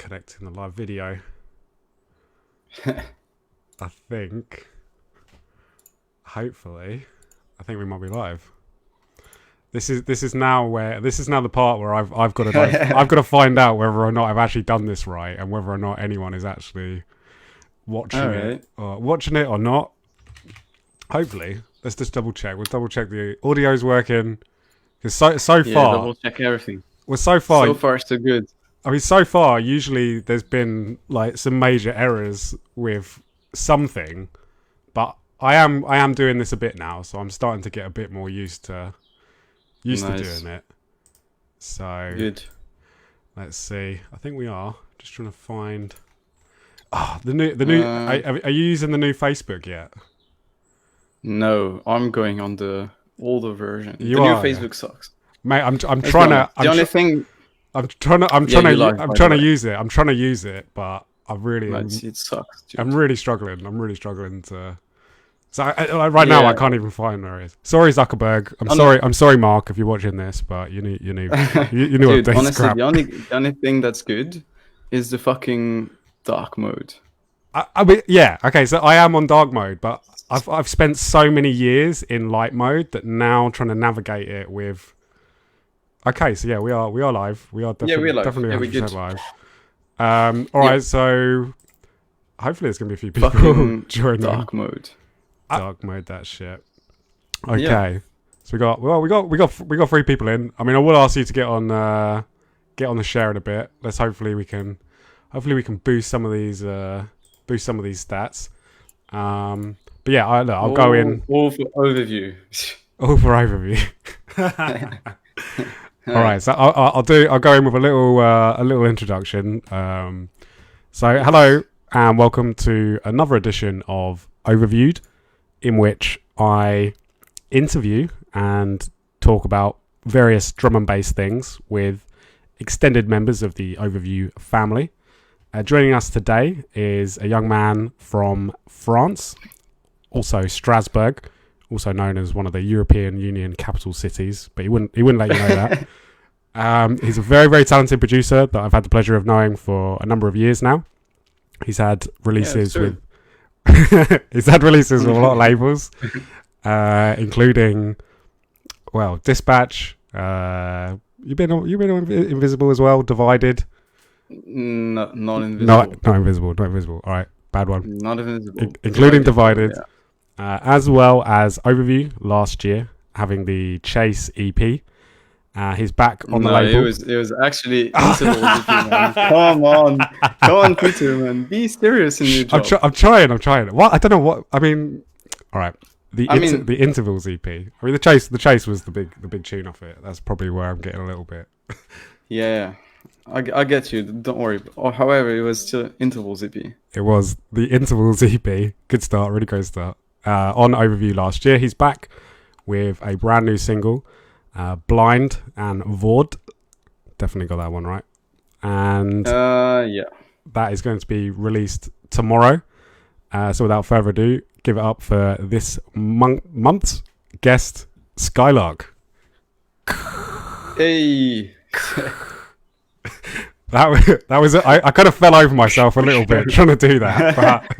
connecting the live video. I think. Hopefully, I think we might be live. This is now the part where I've got to I've got to find out whether or not I've actually done this right and whether or not anyone is actually watching it or not. Hopefully, let's just double check. We'll double check the audio's working. Because so far, double check everything. Well, so far So good. I mean, so far, usually there's been like some major errors with something, but I am doing this a bit now, so I'm starting to get a bit more used to doing it. So good. Let's see. I think we are just trying to find. The new. Are you using the new Facebook yet? No, I'm going on the older version. You the are, new Facebook sucks. Mate, I'm trying to. The only thing. I'm trying to use it. I'm trying to use it, but it sucks. Dude. I'm really struggling to. So now I can't even find where it is. Sorry, Zuckerberg. I'm sorry, Mark, if you're watching this, but you knew Dude, what honestly, crap. the only thing that's good is the fucking dark mode. I mean, yeah, okay. So I am on dark mode, but I've spent so many years in light mode that now trying to navigate it with. Okay, so yeah, we are live. We are definitely definitely 100% live. All right, so hopefully there's gonna be a few people joining. Dark mode. Dark mode that shit. Okay, so we got 3 people in. I mean, I will ask you to get on the share in a bit. Let's hopefully we can boost some of these stats. But yeah, I'll go in. All for overview. All for overview. All right, so I'll go in with a little introduction. So hello and welcome to another edition of Overviewed, in which I interview and talk about various drum and bass things with extended members of the Overview family. Joining us today is a young man from France, also Strasbourg, also known as one of the European Union capital cities, but he wouldn't let you know that. He's a very, very talented producer that I've had the pleasure of knowing for a number of years now. He's had releases with a lot of labels, including Dispatch. You've been on Invisible as well, Divided. Not invisible. Not invisible. All right, bad one. Not invisible. Including Divided. As well as Overview last year, having the Chase EP. He's back on the label. It was actually Interval EP, man. Come on, Peter, man. Be serious in your job. I'm trying. What? I don't know what. I mean, all right. The Intervals EP. I mean, the Chase was the big tune off it. That's probably where I'm getting a little bit. Yeah. I get you. Don't worry. However, it was still Intervals EP. It was the Intervals EP. Good start. Really great start. On Overview last year, he's back with a brand new single, Blind and Vordt. Definitely got that one right. And that is going to be released tomorrow. So without further ado, give it up for this month's guest, Skylark. Hey. that was I kind of fell over myself a little bit trying to do that, but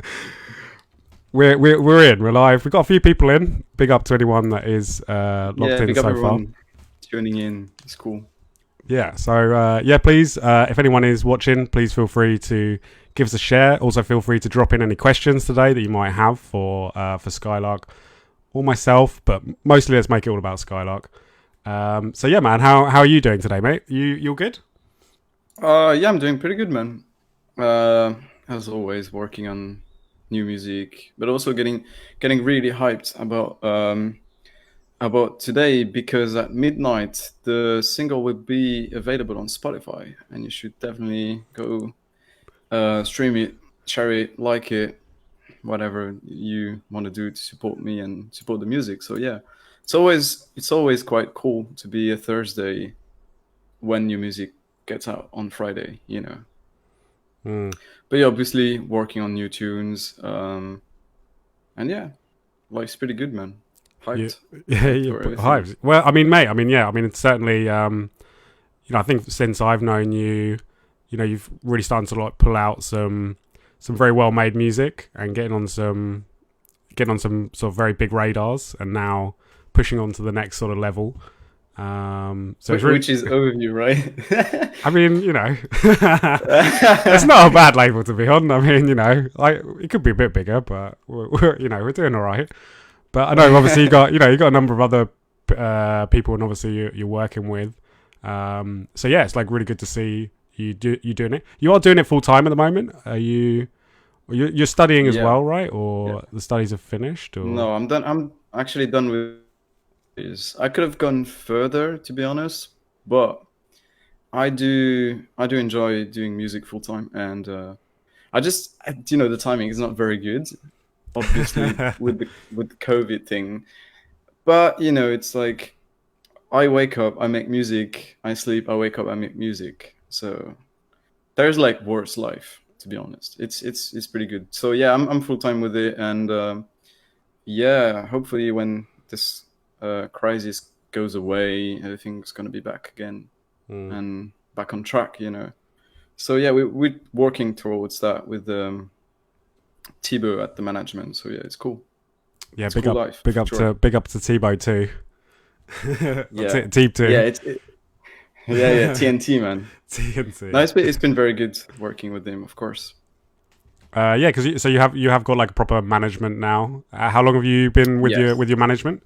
we're in. We're live. We've got a few people in. Big up to anyone that is logged in so far. Tuning in. It's cool. Yeah. So please, if anyone is watching, please feel free to give us a share. Also, feel free to drop in any questions today that you might have for Skylark or myself, but mostly let's make it all about Skylark. So yeah, man, how are you doing today, mate? You're good? Yeah, I'm doing pretty good, man. As always, working on new music, but also getting really hyped about today, because at midnight the single will be available on Spotify, and you should definitely go stream it, share it, like it, whatever you want to do to support me and support the music. So yeah, it's always quite cool to be a Thursday when new music gets out on Friday, you know. But yeah, obviously working on new tunes, and yeah, life's pretty good, man. Hyped. Hyped. Well, I mean, mate. I mean, yeah. I mean, it's certainly. I think since I've known you, you've really started to like pull out some very well made music and getting on some sort of very big radars, and now pushing on to the next sort of level. So it's really, Which is overview, right? I mean, it's not a bad label to be on. I mean, like it could be a bit bigger, but we're doing all right. But I know obviously you got a number of other people, and obviously you're working with. So yeah, it's like really good to see you doing it. You are doing it full time at the moment. You're studying as Yeah. well, right? Or Yeah. the studies have finished? Or No, I'm done. I'm actually done with this. I could have gone further, to be honest, but I do enjoy doing music full time, and the timing is not very good, obviously with the COVID thing. But it's like I wake up, I make music, I sleep, I wake up, I make music. So there's like worse life, to be honest. It's pretty good. So yeah, I'm full time with it, and yeah, hopefully when this crisis goes away, everything's gonna be back again and back on track. So yeah, we're working towards that with Thibaut at the management. So yeah, it's cool. yeah, It's cool life. big for up sure. big up to Tebow too. Yeah, Team two. yeah, yeah, TNT man. TNT. No, it's been very good working with him, of course. Yeah, because you have got like a proper management now. How long have you been with Yes. your management?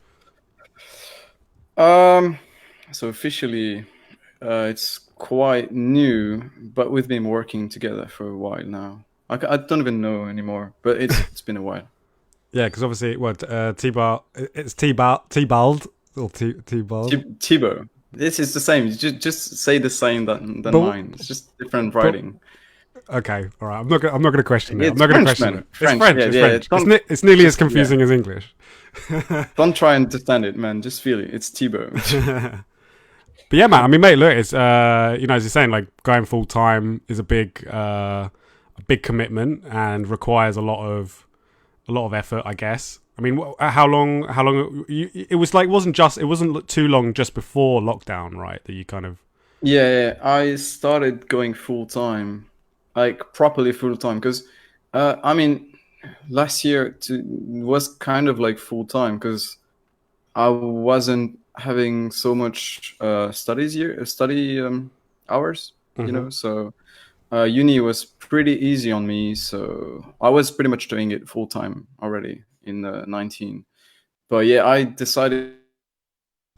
So officially, it's quite new, but we've been working together for a while now. I don't even know anymore, but it's been a while. Yeah, because obviously, what T-Bar, it's T-Bald or T-Bald. Thibaut. This is the same. You just say the same than But- mine. It's just different writing. Okay, all right. I'm not gonna question it. It's I'm not gonna French, question man. it. French, It's French. yeah, It's yeah, French. don't- It's nearly as just- confusing as English. Don't try and understand it, man. Just feel it. It's Thibaut. But yeah, man. I mean, mate, look, it's as you're saying, like going full time is a big commitment and requires a lot of effort, I guess. I mean, how long? It was like it wasn't too long just before lockdown, right? That you kind of. Yeah, I started going full time, like properly full time, because I mean, last year was kind of like full time because I wasn't having so much study hours, So uni was pretty easy on me, so I was pretty much doing it full time already in 19. But yeah, I decided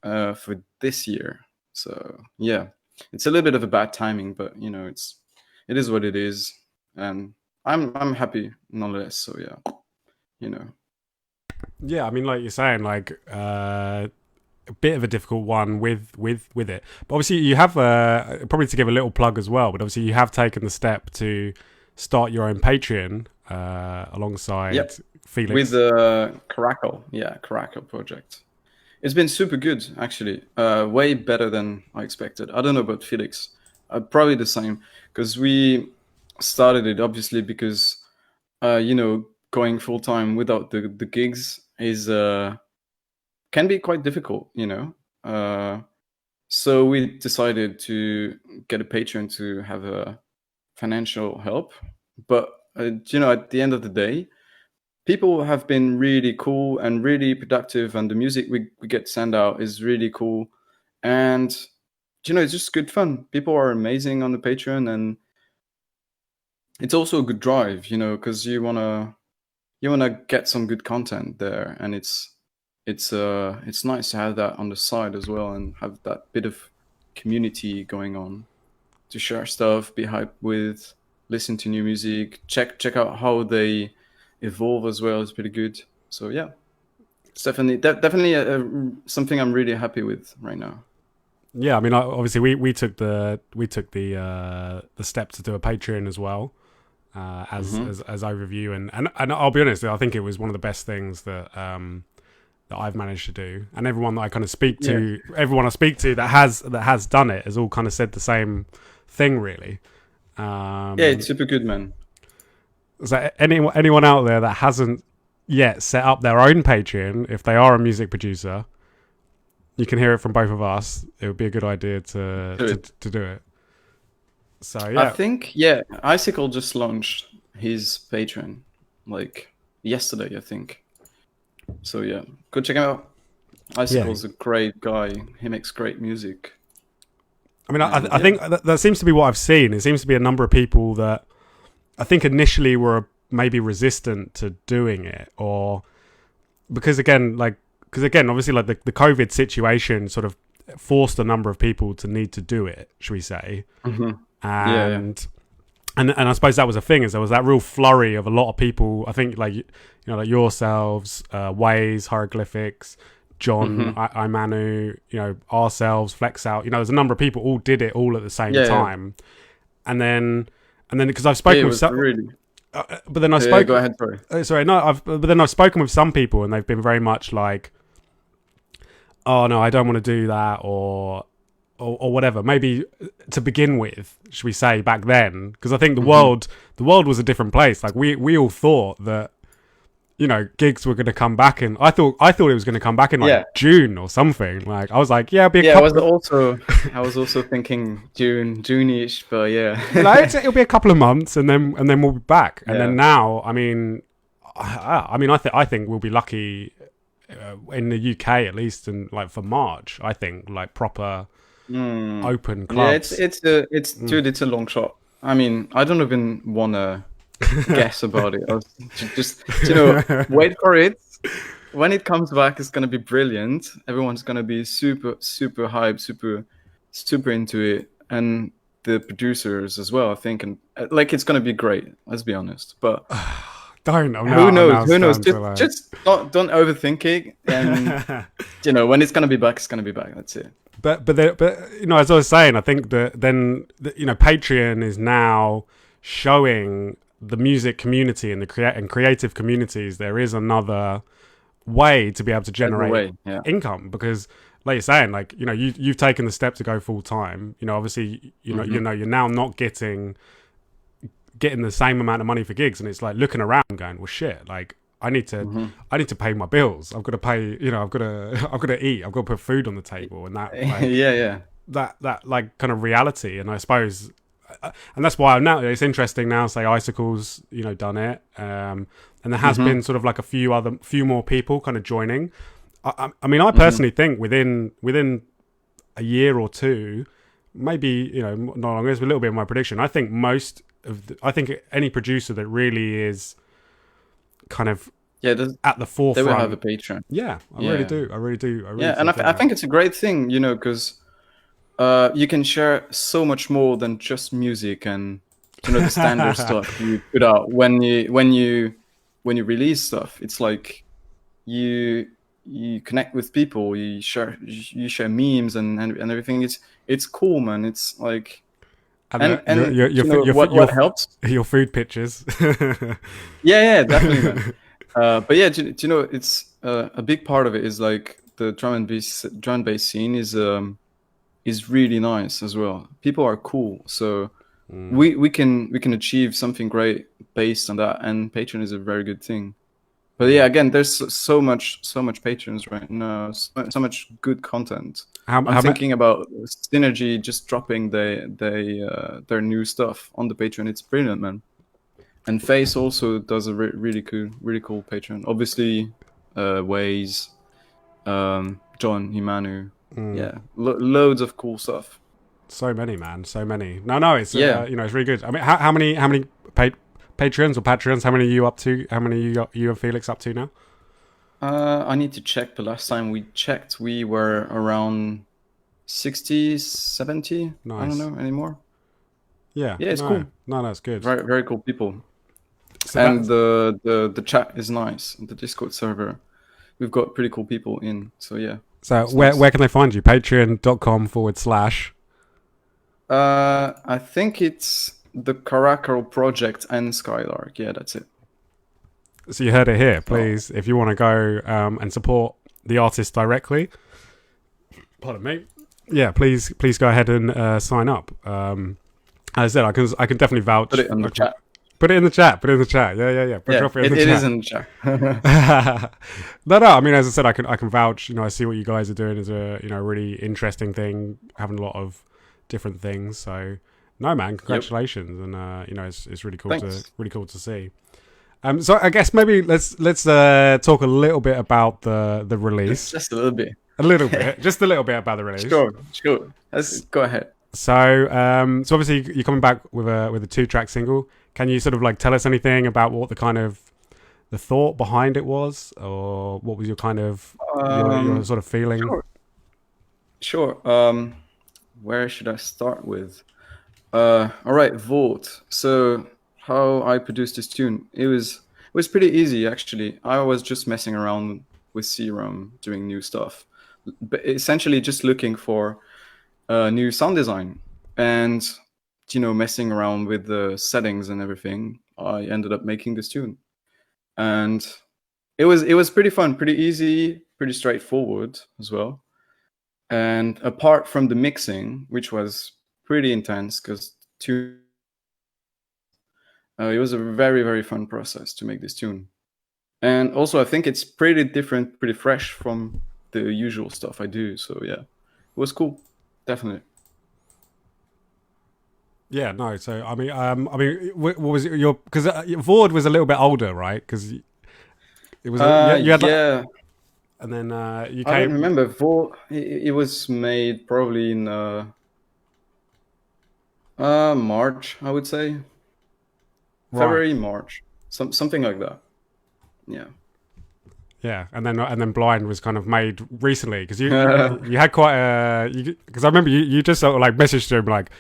for this year. So yeah, it's a little bit of a bad timing, but it is what it is, and I'm happy nonetheless. So yeah, you know. Yeah, I mean, like you're saying, like a bit of a difficult one with it. But obviously, you have probably to give a little plug as well. But obviously, you have taken the step to start your own Patreon alongside Yep. Felix. With the Caracal project. It's been super good, actually. Way better than I expected. I don't know about Felix. Probably the same, because we started it obviously because, going full time without the gigs is can be quite difficult, So we decided to get a Patreon to have a financial help. But at the end of the day, people have been really cool and really productive, and the music we get sent out is really cool, and it's just good fun. People are amazing on the Patreon, and it's also a good drive, because you wanna get some good content there, and it's nice to have that on the side as well, and have that bit of community going to share stuff, be hyped with, listen to new music, check out how they evolve as well. Is pretty good. So yeah, it's definitely something I'm really happy with right now. Yeah, I mean, obviously, we took the step to do a Patreon as well, as overview, and I'll be honest, I think it was one of the best things that I've managed to do, and everyone that I kind of speak to, everyone I speak to that has done it has all kind of said the same thing, really. Yeah, it's super good, man. So anyone out there that hasn't yet set up their own Patreon, if they are a music producer, you can hear it from both of us. It would be a good idea to do it. So I yeah, think Icicle just launched his Patreon like yesterday, I think. So yeah, go check him out. yeah. Icicle's a great guy. He makes great music, I mean, and I yeah. think that seems to be what I've seen. It seems to be a number of people that I think initially were maybe resistant to doing it, or because again, obviously, like the COVID situation sort of forced a number of people to need to do it, should we say? Hmm. Yeah, yeah, And I suppose that was a thing, is there was that real flurry of a lot of people. I think like like yourselves, Ways, Hieroglyphics, John, hmm Imanu, ourselves, Flex Out. There's a number of people all did it all at the same yeah, yeah. time, and then because I've Yeah, it spoken with was some, really. but then I Yeah, spoke. go ahead, sorry. Sorry, no, but then I've spoken with some people, and they've been very much like, oh no, I don't want to do that, or whatever. Maybe to begin with, should we say back then? Because I think Hmm. the world was a different place. Like we all thought that gigs were going to come back, and I thought it was going to come back in like Yeah, June or something. Like I was like, yeah, it'll be a yeah. couple. I was also thinking June-ish, but yeah, Like it'll be a couple of months, and then we'll be back. And then yeah. now, I mean, I think we'll be lucky in the UK at least, and like for March. I think like proper Mm. open Yeah, clubs. dude, it's a long shot. I mean, I don't even wanna guess about it. Just wait for it. When it comes back, it's gonna be brilliant. Everyone's gonna be super, super hyped, super into it, and the producers as well, I think, and like it's gonna be great. Let's be honest. But Don't. I'm who now. I'm knows? now Who knows? starting to like. Just don't overthink it, and when it's gonna be back, it's gonna be back. That's it. But as I was saying, I think that then Patreon is now showing the music community and and creative communities there is another way to be able to There's a generate way. Yeah. income, because like you're saying, like you've taken the step to go full time. Obviously Hmm. you're now not getting the same amount of money for gigs, and it's like looking around going, well shit, like Hmm. I need to pay my bills. I've got to pay, I've got to eat. I've got to put food on the table, and that like Yeah, yeah. that like kind of reality. And I suppose, and that's why now it's interesting now. Say Icicles, done it, and there has Hmm. been sort of like a few more people kind of joining. I mean, I Hmm. personally think within a year or two, maybe not longer. It's a little bit of my prediction. I think I think any producer that really is kind of Yeah, at the they will have a forefront. Patreon. Yeah, I really Yeah, do. I really do. I really yeah, do and think I that. think it's a great thing, because you can share so much more than just music and the standard stuff you put out when you release stuff. It's like you you connect with people, you share memes and everything. It's cool, man. It's like And and what your helps. your food pictures. Yeah, yeah, definitely, man. But yeah, it's a big part of it is like the drum and bass scene is really nice as well. People are cool, so Mm. we can achieve something great based on that, and Patreon is a very good thing. But yeah, again, there's so much patrons right now, so much good content. I'm How thinking about Synergy just dropping their new stuff on the Patreon. It's brilliant, man. And Face also does a really cool Patreon. Obviously, Ways, John, Himanu, mm, yeah, loads of cool stuff. so many, man, so many. No, it's Yeah, it's really good. I mean, how many patrons or patrons? How many are you up to? How many you and Felix up to now? I need to check. The last time we checked, we were around 60, 70. I don't Nice. know anymore. Yeah. Yeah, it's No. cool. No, that's good. Very very cool people. So And that's the chat is nice. The Discord server, we've got pretty cool people in. So yeah, so it's where nice. where can they find you? Patreon.com/. I think it's the Caracal Project and Skylark. Yeah, that's it. So you heard it here. So Please, if you want to go and support the artist directly, pardon me. Yeah, please go ahead and sign up. As I said, I can definitely vouch. put it in the chat. Put it in the chat. Put it in the chat. Yeah. Yeah, Drop it in it the is chat. in the chat. No. I mean, as I said, I can vouch. I see what you guys are doing is a really interesting thing, having a lot of different things. So No, man, Yep. congratulations, and it's Thanks. really cool to see. So I guess maybe let's talk a little bit about the release, Just a little bit. a little bit, just a little bit about the release. Sure, sure. Let's go ahead. So obviously you're coming back with a 2-track single. Can you sort of like tell us anything about what the kind of the thought behind it was, or what was your kind of your sort of feeling? Sure, sure. Where should I start with? All right, Vordt. So how I produced this tune? It was pretty easy actually. I was just messing around with Serum, doing new stuff, but essentially just looking for new sound design, and messing around with the settings and everything. I ended up making this tune, and it was pretty fun, pretty easy, pretty straightforward as well. And apart from the mixing, which was pretty intense, because it was a very, very fun process to make this tune. And also, I think it's pretty different, pretty fresh from the usual stuff I do. So yeah, it was cool, definitely. Yeah, no. So what was it, your because Vordt was a little bit older, right? Because it was you had like, Yeah, and then you I don't came remember. It was made probably in March, I would say. right. February, March, something like that. Yeah. Yeah, and then Blind was kind of made recently because you had quite a because I remember you just sort of like messaged him like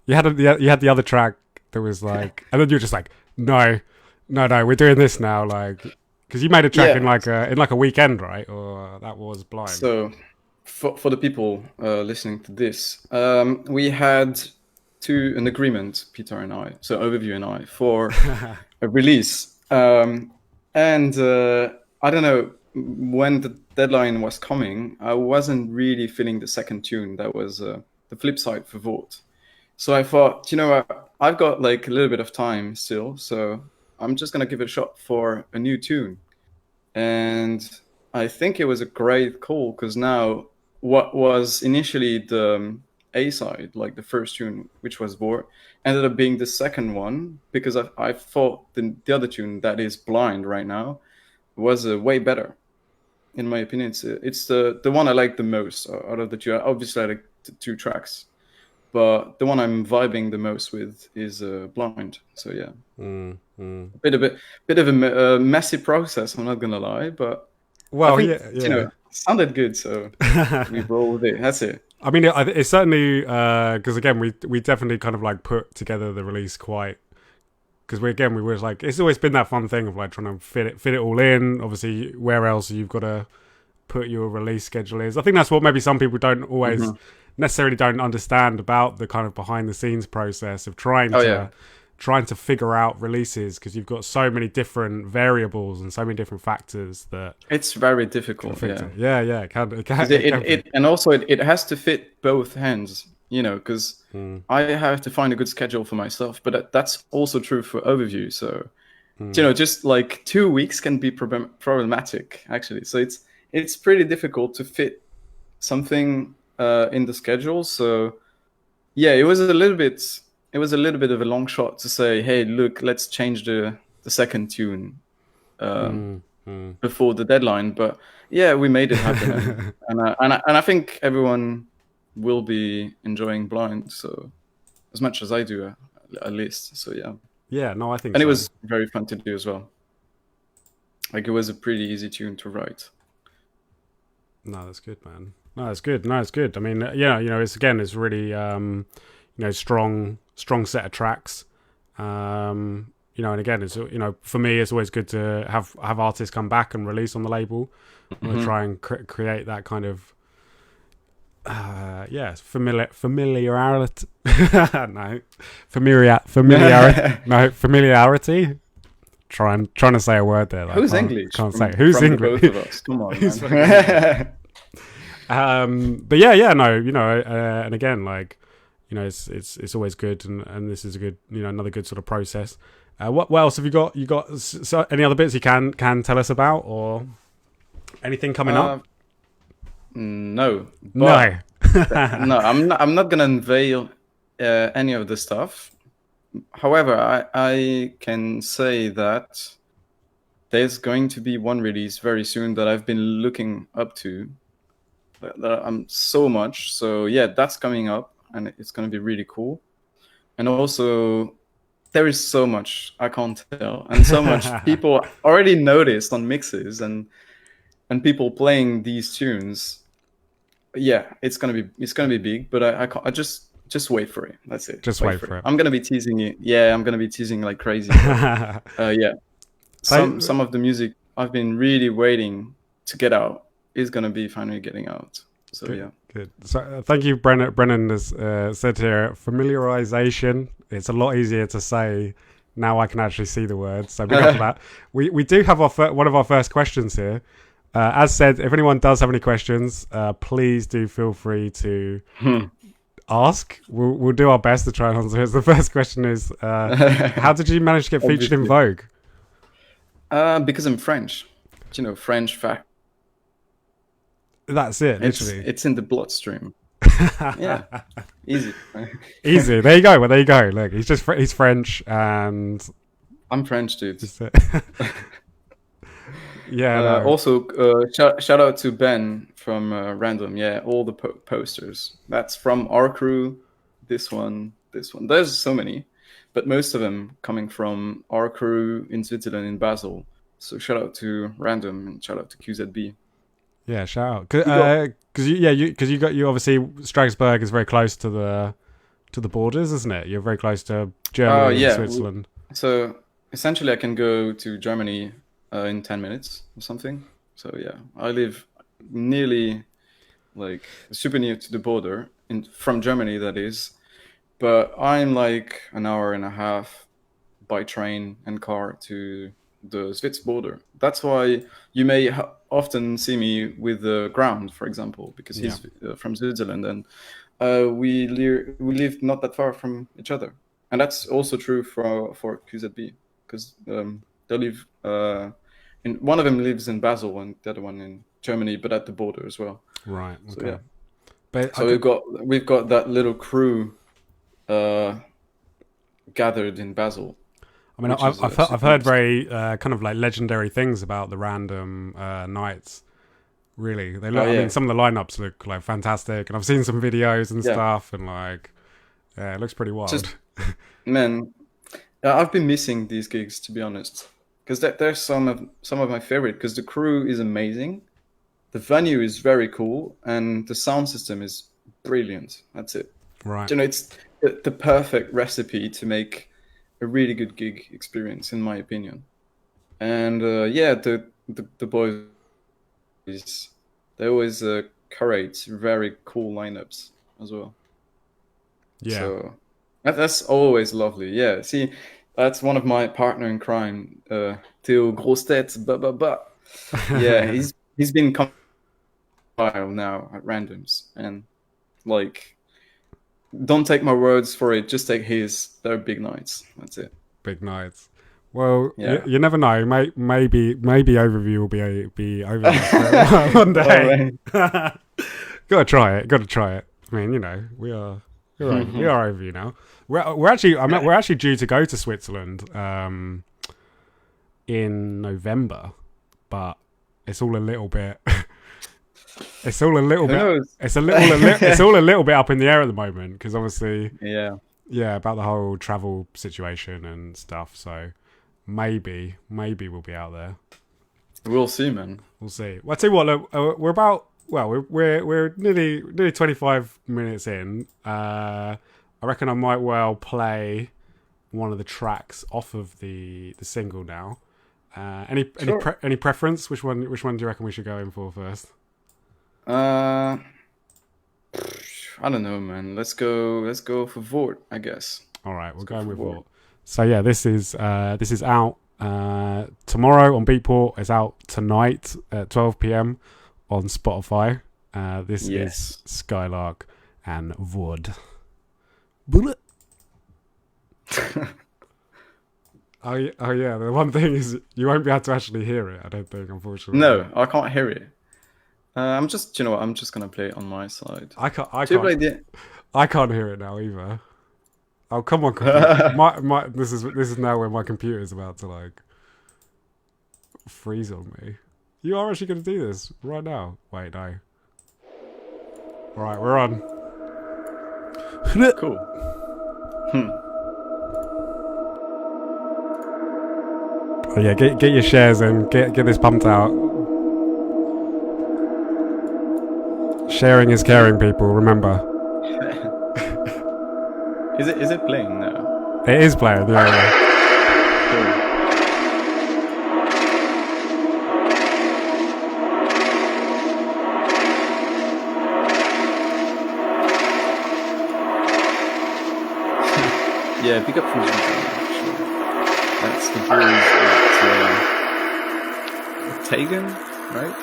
you had the other track that was like, and then you were just like, no, we're doing this now, like, because you made a track Yeah. in like a weekend, right? Or that was Blind. So, for the people listening to this, we had an agreement, Peter and I, so Overview and I, for a release. And I don't know, when the deadline was coming, I wasn't really feeling the second tune. That was the flip side for Vordt. So I thought, what? I've got like a little bit of time still, so I'm just gonna give it a shot for a new tune. And I think it was a great call, because now what was initially the A side, like the first tune, which was Vordt, ended up being the second one, because I thought the other tune, that is Blind right now, was way better. In my opinion, it's the one I like the most out of the two. Obviously, I like the two tracks, but the one I'm vibing the most with is Blind. So yeah, bit of a messy process. I'm not gonna lie, but I Well, think yeah. it sounded good, so we roll with it. That's it. I mean, it's certainly because again, we definitely kind of like put together the release quite because we were like it's always been that fun thing of like trying to fit it all in. Obviously, where else you've got to put your release schedule is. I think that's what maybe some people don't always Hmm. necessarily don't understand about the kind of behind the scenes process of Oh yeah, trying to figure out releases because you've got so many different variables and so many different factors that it's very can difficult. affect Yeah, it. Yeah, it can 'cause it can be. and also it has to fit both hands. Because Mm, I have to find a good schedule for myself, but that's also true for Overview. So mm, just like 2 weeks can be problematic actually. So it's pretty difficult to fit something in the schedule. So yeah, it was a little bit of a long shot to say, hey, look, let's change the second tune um, mm, mm. before the deadline. But yeah, we made it happen, and I think everyone will be enjoying Blind, so as much as I do, at least. So yeah, Yeah, no, I think and it so. was very fun to do as well. Like, it was a pretty easy tune to write. No, that's good, man. No, it's good. No, it's good. I mean, yeah, it's really, strong set of tracks. And again, it's for me, it's always good to have artists come back and release on the label. I want to Hmm. try and create that kind of, familiarity. No, familiarity. Trying to say a word there. That Who's English can't say it. from Who's the both English? of us? Come on, Who's fucking English? man. But yeah, no, and again, like, it's always good, and this is a good, another good sort of process. What else have you got? You got any other bits you can tell us about, or anything coming up? uh, no, but No. no, I'm not gonna unveil any of the stuff. However, I can say that there's going to be one release very soon that I've been looking up to. That I'm so much. So yeah, that's coming up, and it's going to be really cool. And also, there is so much I can't tell, and so much people already noticed on mixes and people playing these tunes. Yeah, it's gonna be big, but I just wait for it. That's it. Just wait for it. I'm gonna be teasing you. Yeah, I'm gonna be teasing like crazy. Yeah, some of the music I've been really waiting to get out is gonna be finally getting out. So good, yeah. Good. So thank you, Brennan. Brennan has said here, familiarization. It's a lot easier to say now. I can actually see the words. So big up for that. We do have one of our first questions here. As said, if anyone does have any questions, please do feel free to ask. We'll do our best to try and answer it. The first question is, how did you manage to get featured in Vogue? Because I'm French. French fact. That's it, literally. It's in the bloodstream. Yeah, easy. Easy. There you go. Well, there you go. Look, he's French, and I'm French, dude. Yeah. No. Also, shout out to Ben from Random. Yeah, all the posters. That's from our crew. This one. There's so many, but most of them coming from our crew in Switzerland, in Basel. So shout out to Random and shout out to QZB. Yeah, shout out because you obviously Strasbourg is very close to the borders, isn't it? You're very close to Germany and Switzerland. So essentially, I can go to Germany in 10 minutes or something. So yeah, I live nearly like super near to the border from Germany, that is. But I'm like an hour and a half by train and car to the Swiss border. That's why you may often see me with the ground, for example, because he's from Switzerland, and we live not that far from each other. And that's also true for QZB, because they live one of them lives in Basel and the other one in Germany, but at the border as well. Right. Okay. So, yeah. But we've got that little crew gathered in Basel. I mean, I've heard very kind of like legendary things about the Random nights. Really, they look. I mean, some of the lineups look like fantastic, and I've seen some videos and stuff, and like, it looks pretty wild. Man, I've been missing these gigs, to be honest, because there's some of my favorite. Because the crew is amazing, the venue is very cool, and the sound system is brilliant. That's it. Right. It's the perfect recipe to make a really good gig experience, in my opinion. And the boys, they always curate very cool lineups as well. Yeah. So that's always lovely. Yeah. See, that's one of my partner in crime, Theo Grosse Tête. Yeah, he's been coming while now at Randoms, and like, don't take my words for it. Just take his. They're big nights. That's it. Big nights. Well, you never know. Maybe Overview will be over one day. Gotta try it. I mean, we are Overview now. We're actually due to go to Switzerland in November, but it's all a little bit. It's all a little bit. It's all a little bit up in the air at the moment, because obviously, about the whole travel situation and stuff. So maybe we'll be out there. We'll see, man. We'll see. Well, I tell you what, look, we're about. Well, we're nearly 25 minutes in. I reckon I might well play one of the tracks off of the single now. Any preference? Which one do you reckon we should go in for first? I don't know, man. Let's go for Vordt, I guess. All right, we're going with Vordt. So yeah, this is out tomorrow on Beatport. It's out tonight at 12 p.m. on Spotify. This is Skylark and Vordt. Bullet. Oh yeah. The one thing is you won't be able to actually hear it. I don't think, unfortunately. No, I can't hear it. I'm just, I'm just gonna play it on my side. I can't hear it now either. Oh come on, computer! This is now where my computer is about to like freeze on me. You are actually going to do this right now. Wait, no. All right, we're on. Cool. Oh yeah, get your shares in. Get this pumped out. Sharing is caring, people. Remember. Is it playing now? It is playing. Yeah. Cool. Yeah, pick up from the sure. That's the boys at Tagan, right?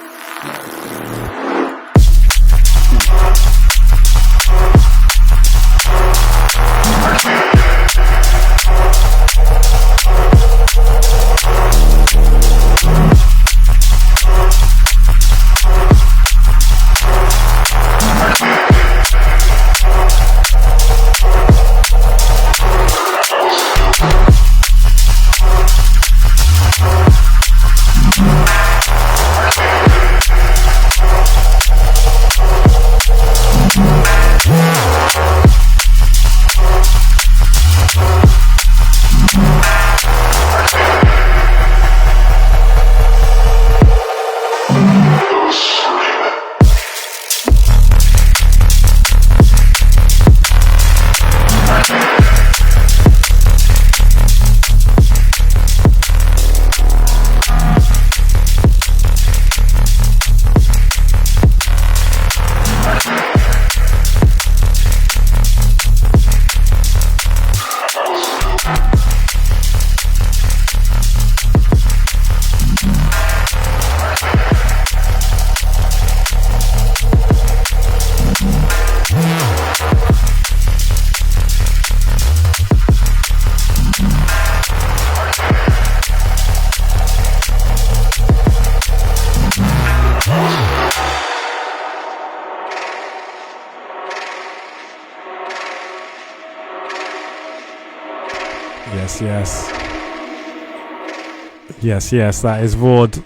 Yes, that is Vordt.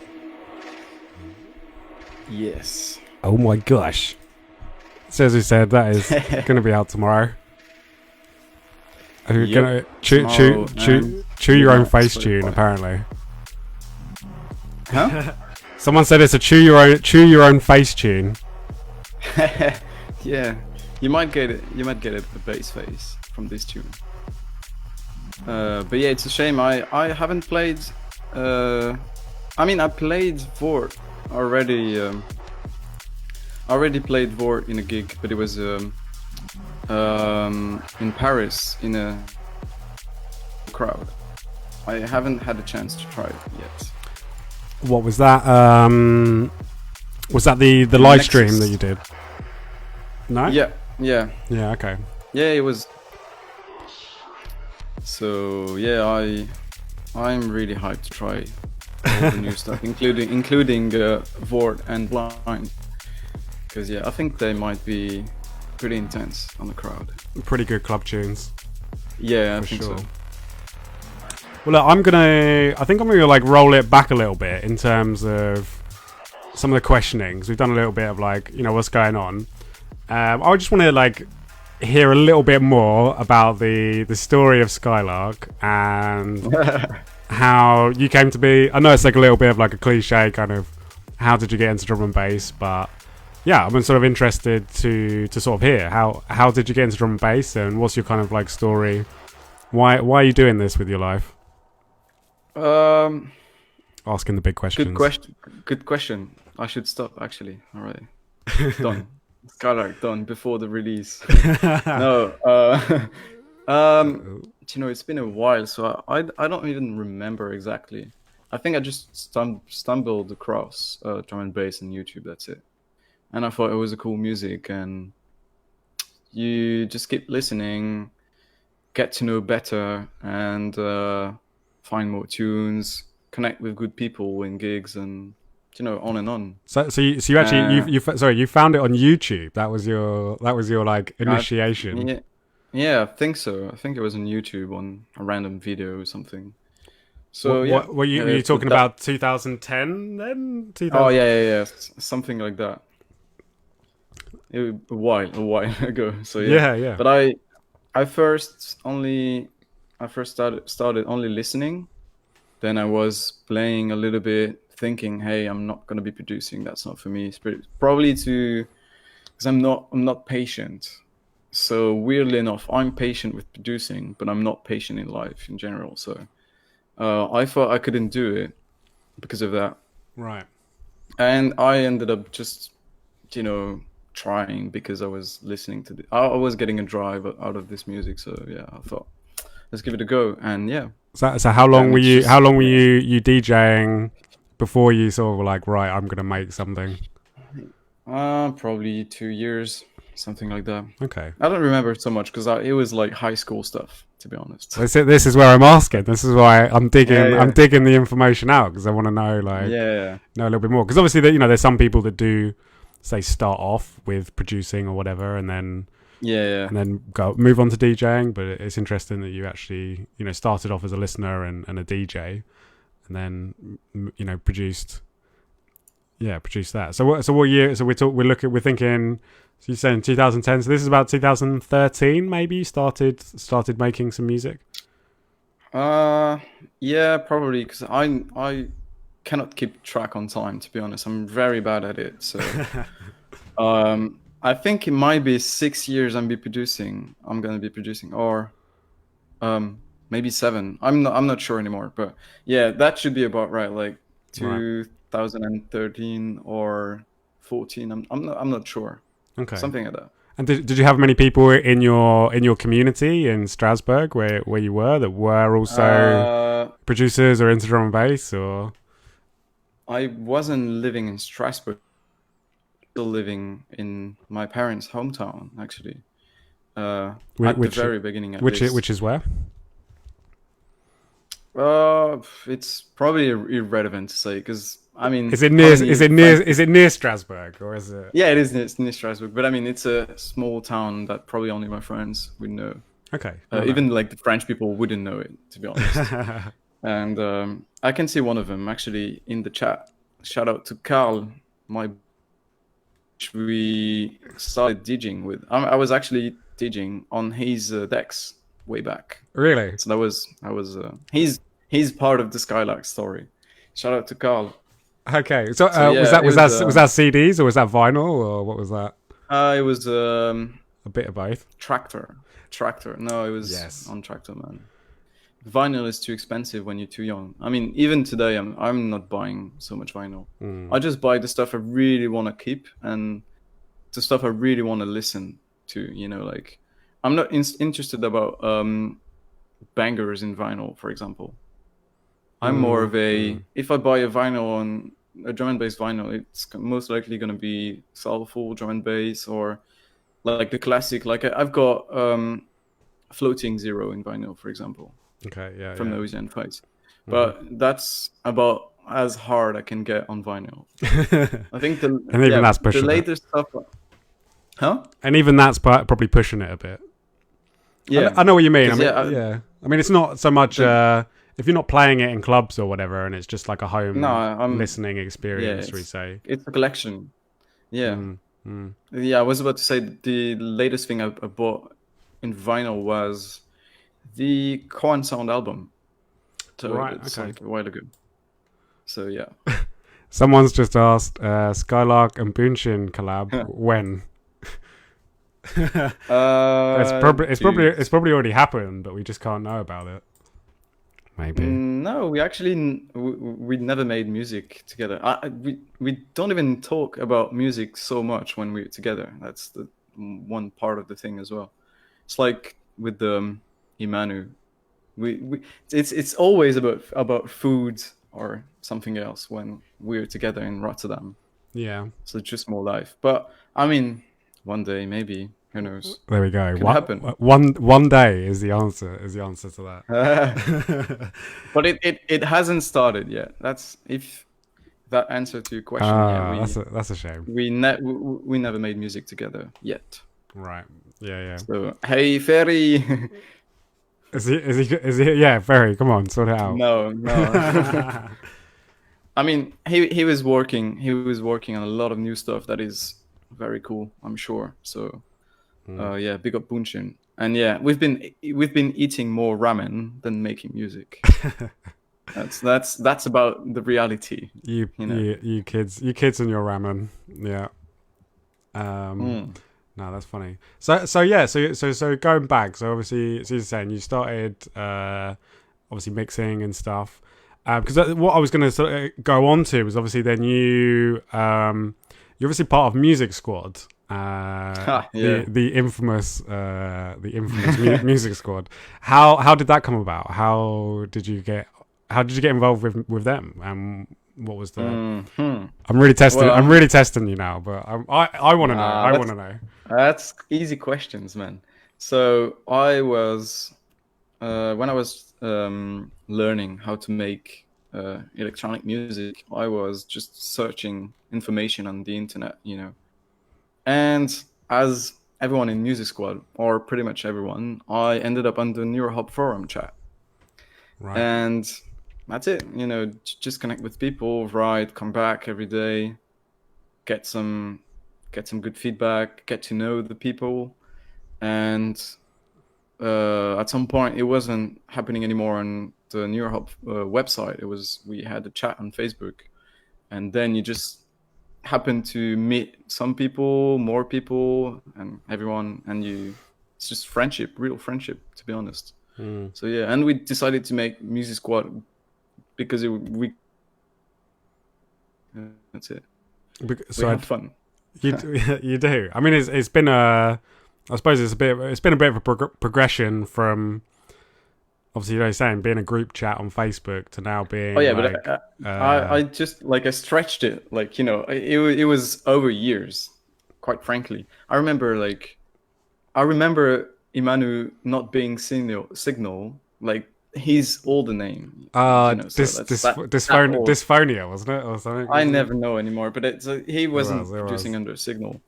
Yes. Oh my gosh. So as we said, that is going to be out tomorrow. Are you going to chew your own face tune, apparently? Huh? Someone said it's a chew your own face tune. Yeah, you might get it. You might get a bass face from this tune. But yeah, it's a shame. I haven't played. I mean, I played Vordt already. Already played Vordt in a gig, but it was in Paris in a crowd. I haven't had a chance to try it yet. What was that? Was that the live stream that you did? No. Yeah. Okay. Yeah, it was. So yeah, I'm really hyped to try all the new stuff, including Vordt and Blind, because yeah, I think they might be pretty intense on the crowd. Pretty good club tunes. Yeah, I think sure. so. Well, look, I think I'm gonna like roll it back a little bit in terms of some of the questionings. We've done a little bit of like, what's going on. I just want to like hear a little bit more about the story of Skylark and how you came to be. I know it's like a little bit of like a cliche kind of how did you get into drum and bass, but yeah, I'm sort of interested to sort of hear how did you get into drum and bass and what's your kind of like story? Why are you doing this with your life? Asking the big questions. Good question. I should stop actually. All right. Done. Skylark done before the release. No. It's been a while, so I don't even remember exactly. I think I just stumbled across drum and bass on YouTube. That's it. And I thought it was a cool music, and you just keep listening, get to know better, and find more tunes, connect with good people in gigs, and on and on. So you actually you found it on YouTube. That was your like initiation. Yeah, I think so. I think it was on YouTube on a random video or something. So yeah, What were you but talking about? 2010 then? oh 2000. yeah, something like that. A while ago. So yeah, Yeah, yeah. but I first only I first started only listening. Then I was playing a little bit, thinking, hey, I'm not gonna be producing. That's not for me. Probably to because I'm not patient. So weirdly enough, I'm patient with producing, but I'm not patient in life in general. So I thought I couldn't do it because of that, Right. and I ended up just you know trying because I was listening to I was getting a drive out of this music. So yeah, I thought let's give it a go, and yeah, So how long then were it's you? just How long were yeah. you DJing before you sort of were like, right, I'm gonna make something? Probably 2 years, something like that. Okay. I don't remember so much because it was like high school stuff, to be honest. This is where I'm asking. This is why I'm Yeah, digging. I'm yeah, digging the information out because I want to know, like, yeah, know a little bit more. Because obviously, there's some people that do, say, start off with producing or whatever, yeah, yeah. and then go move on to DJing. But it's interesting that you actually, started off as a listener and a DJ, and then produced, produced that. So what year? So we're thinking. So you're saying 2010. So this is about 2013, maybe. You started making some music. Uh, yeah, probably because I cannot keep track on time. To be honest, I'm very bad at it. So I think it might be 6 years I'm gonna be producing, or maybe seven. I'm not sure anymore. But yeah, that should be about right. Like Right. 2013 or 14. I'm not sure. Okay. Something like that. And did you have many people in your community in Strasbourg where you were that were also Uh, producers or into drum and bass or I wasn't living in Strasbourg, still living in my parents' hometown, actually. At the which very beginning, at which least. is where? It's probably irrelevant to say because I mean, Is it how near is many it near French is people? it near Strasbourg or is it? Yeah, it is near Strasbourg, but I mean, it's a small town that probably only my friends would know. Okay. No, no. Even like the French people wouldn't know it, to be honest. And I can see one of them actually in the chat. Shout out to Carl, my we started DJing with. I was actually DJing on his decks way back. Really? So that was he's part of the Skylark story. Shout out to Carl. Okay. So So was yeah, that was that was that CDs or was that vinyl or what was that? it was A bit of both. tractor. No, it was Yes. on tractor, man. Vinyl is too expensive when you're too young. I mean, even today, I'm not buying so much vinyl. I just buy the stuff I really want to keep and the stuff I really want to listen to. Like I'm not interested about bangers in vinyl, for example. I'm more of a if I buy a vinyl on a drum and bass vinyl, it's most likely going to be soulful drum and bass or like the classic. Like I've got Floating Zero in vinyl, for example, Okay. Yeah. from Yeah. those end fights. But that's about as hard I can get on vinyl. I think And even that's the pushing it. later stuff. Huh? And even that's probably pushing it a bit. Yeah, I know what you mean. I because mean, yeah, yeah. I mean, it's not so much if you're not playing it in clubs or whatever, and it's just like a no, home listening yeah, experience. We say. it's a collection. Yeah, Mm, mm. yeah. I was about to say the latest thing I bought in vinyl was the Corn Sound album. So Right. it's Okay. like a while ago. So yeah. Someone's just asked Skylark and Boonshin collab when. Dude. It's probably already happened, but we just can't know about it. Maybe. No, we actually we never made music together. We don't even talk about music so much when we're together. That's the one part of the thing as well. It's like with the Imanu, we it's always about food or something else when we're together in Rotterdam. Yeah. So it's just more life. But I mean, one day maybe, who knows? There we go. Could happen. One day is the answer. Is the answer to that. But it hasn't started yet. That's if that answer to your question. Yeah, That's a shame. we never made music together yet. Right. Yeah, yeah. So hey, Ferry. Is he? Is he? Is he? Yeah, very. Come on, sort it out. No, no. I mean, he was working. He was working on a lot of new stuff that is very cool. I'm sure. So yeah, big up Bunshin. And yeah, we've been eating more ramen than making music. That's about the reality, you, you know. you kids and your ramen. Yeah. Mm. No, that's funny. So going back. So obviously, as you're saying, you started obviously mixing and stuff. Because what I was going to sort of go on to was obviously then you're obviously part of Music Squad, Ha, yeah. the infamous Music Squad. How did that come about? How did you get involved with them? What was the? Hmm. I'm really testing. I'm Well, really testing you now, but I want to know. nah, I want to know. that's easy questions, man. So I was when I was learning how to make electronic music, I was just searching information on the internet, you know. And as everyone in Music Squad, or pretty much everyone, I ended up on the Neurohub forum chat. Right. And that's it, you know, just connect with people, write, come back every day, get some get some good feedback, get to know the people. And at some point, it wasn't happening anymore on the Neurohub website. We had a chat on Facebook, and then you just happen to meet some people, more people, and everyone, and it's just friendship, real friendship, to be honest. Mm. So yeah, and we decided to make Music Squad because we that's it. We So have fun. you do. I mean, it's been a. I suppose it's been a bit of a progression from obviously you're saying being a group chat on Facebook to now Oh being yeah, like but I just like I stretched it, like, you know, it was over years, quite frankly. I remember Imanu not being signal, like his older name, you know. So that old. dysphonia, wasn't it, or something? I Wasn't it? never know anymore, but he It was. wasn't It producing was. under Signal.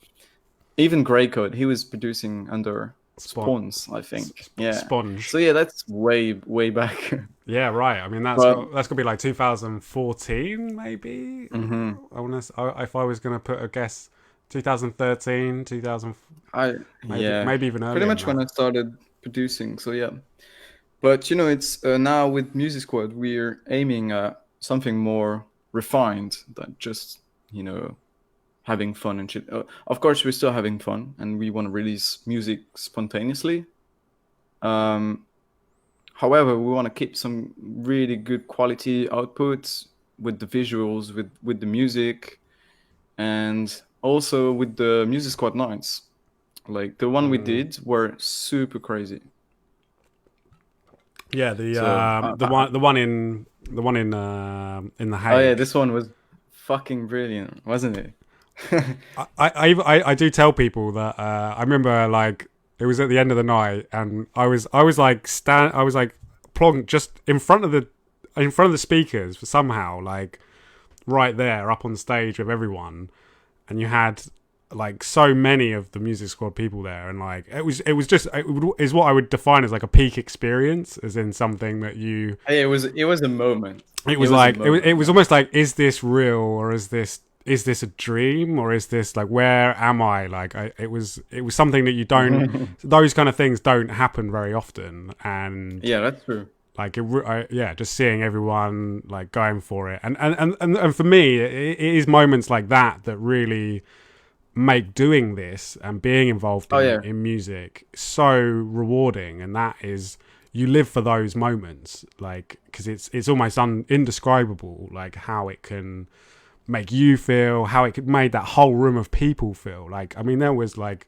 Even Grey Code, he was producing under Spon- Spawns, I think. Yeah. Sponge. So yeah, that's way back. Yeah, right. I mean, But that's got to be like 2014, maybe. mhm. I want to. If I was going to put a guess, 2013, 2000, I yeah, maybe even pretty earlier than much when that. I started producing. So yeah, but you know, it's now with Music Squad, we're aiming at something more refined than just, you know, having fun and shit. Of course, we're still having fun, and we want to release music spontaneously. Um, However, we want to keep some really good quality outputs with the visuals, with the music, and also with the Music Squad nights. Like the one we Mm. did were super crazy. Yeah, So, in the oh yeah, Hague. this one was fucking brilliant, wasn't it? I do tell people that I remember like it was at the end of the night and I was like plonked just in front of the speakers somehow like right there up on stage with everyone, and you had like so many of the Music Squad people there, and like is what I would define as like a peak experience, as in something that you. Hey, it was a moment. It It was was a like it moment, was man. almost like, is this real, or is this a dream, or is this like, where am I? Like it was something that you don't. Those kind of things don't happen very often, and Yeah, that's true. like yeah, just seeing everyone like going for it, and for me, it is moments like that that really make doing this and being involved Oh in yeah, music so rewarding, and that is, you live for those moments, like, because it's almost indescribable, like how it can make you feel, how it could made that whole room of people feel. Like, I mean, there was like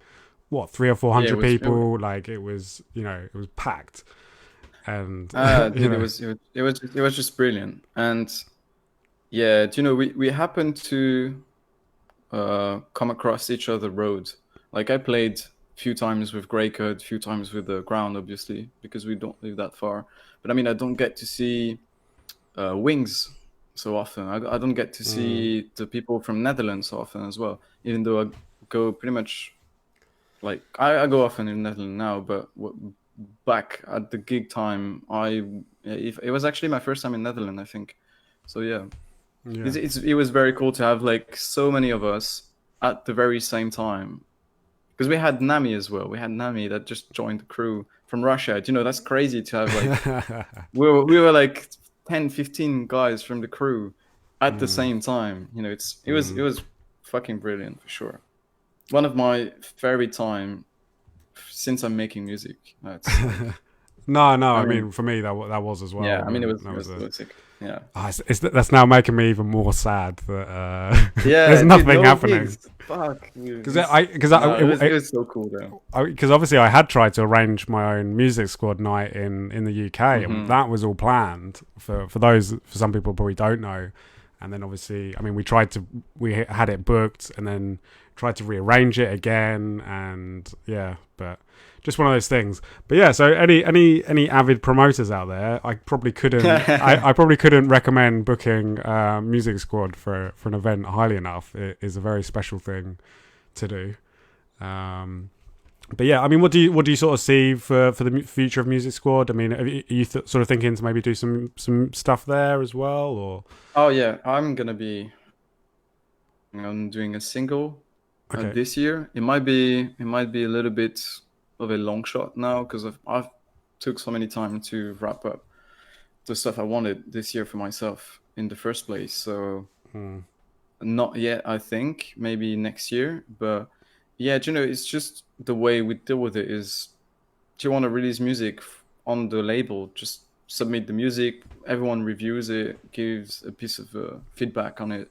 what, three or four yeah. hundred people, like it was, it was packed, and Dude, it was just brilliant. And yeah, do you know, we happened to come across each other road. Like I played a few times with Grey Code, a few times with the Ground, obviously, because we don't live that far. But I mean, I don't get to see Wings so often. I don't get to mm, see the people from Netherlands so often as well, even though I go pretty much Like I go often in Netherlands now, but back at the gig time, if it was actually my first time in Netherlands, I think. So yeah, Yeah. it was very cool to have like so many of us at the very same time, because we had Nami as well. We had Nami that just joined the crew from Russia. Do you know, that's crazy to have like we were like 10, 15 guys from the crew at the Mm, same time. You know, it mm. was fucking brilliant for sure. One of my favorite time since I'm making music. That's like, No, no. I I mean, mean, for me, that was as yeah, well. I mean, That was it a. was sick. Yeah, That's now making me even more sad that there's yeah, dude, nothing no happening. gigs. Fuck, dude. Because No, it was so cool though. because obviously I had tried to arrange my own music squad night in the UK, and Hmm. that was all planned for some people probably don't know. And then obviously, I mean, we had it booked, and then tried to rearrange it again, and yeah, but just one of those things. But yeah, so any avid promoters out there, I probably couldn't recommend booking music squad for an event highly enough. It is a very special thing to do. Um, but yeah, I mean, what do you sort of see for the future of Music Squad? I mean, are you sort of thinking to maybe do some stuff there as well, or Oh yeah, I'm gonna be doing a single okay, this year. It might be a little bit of a long shot now because I've took so many time to wrap up the stuff I wanted this year for myself in the first place. So hmm, not yet, I think. Maybe next year. But yeah, do you know, it's just the way we deal with it is, do you want to release music on the label? Just submit the music. Everyone reviews it, gives a piece of feedback on it,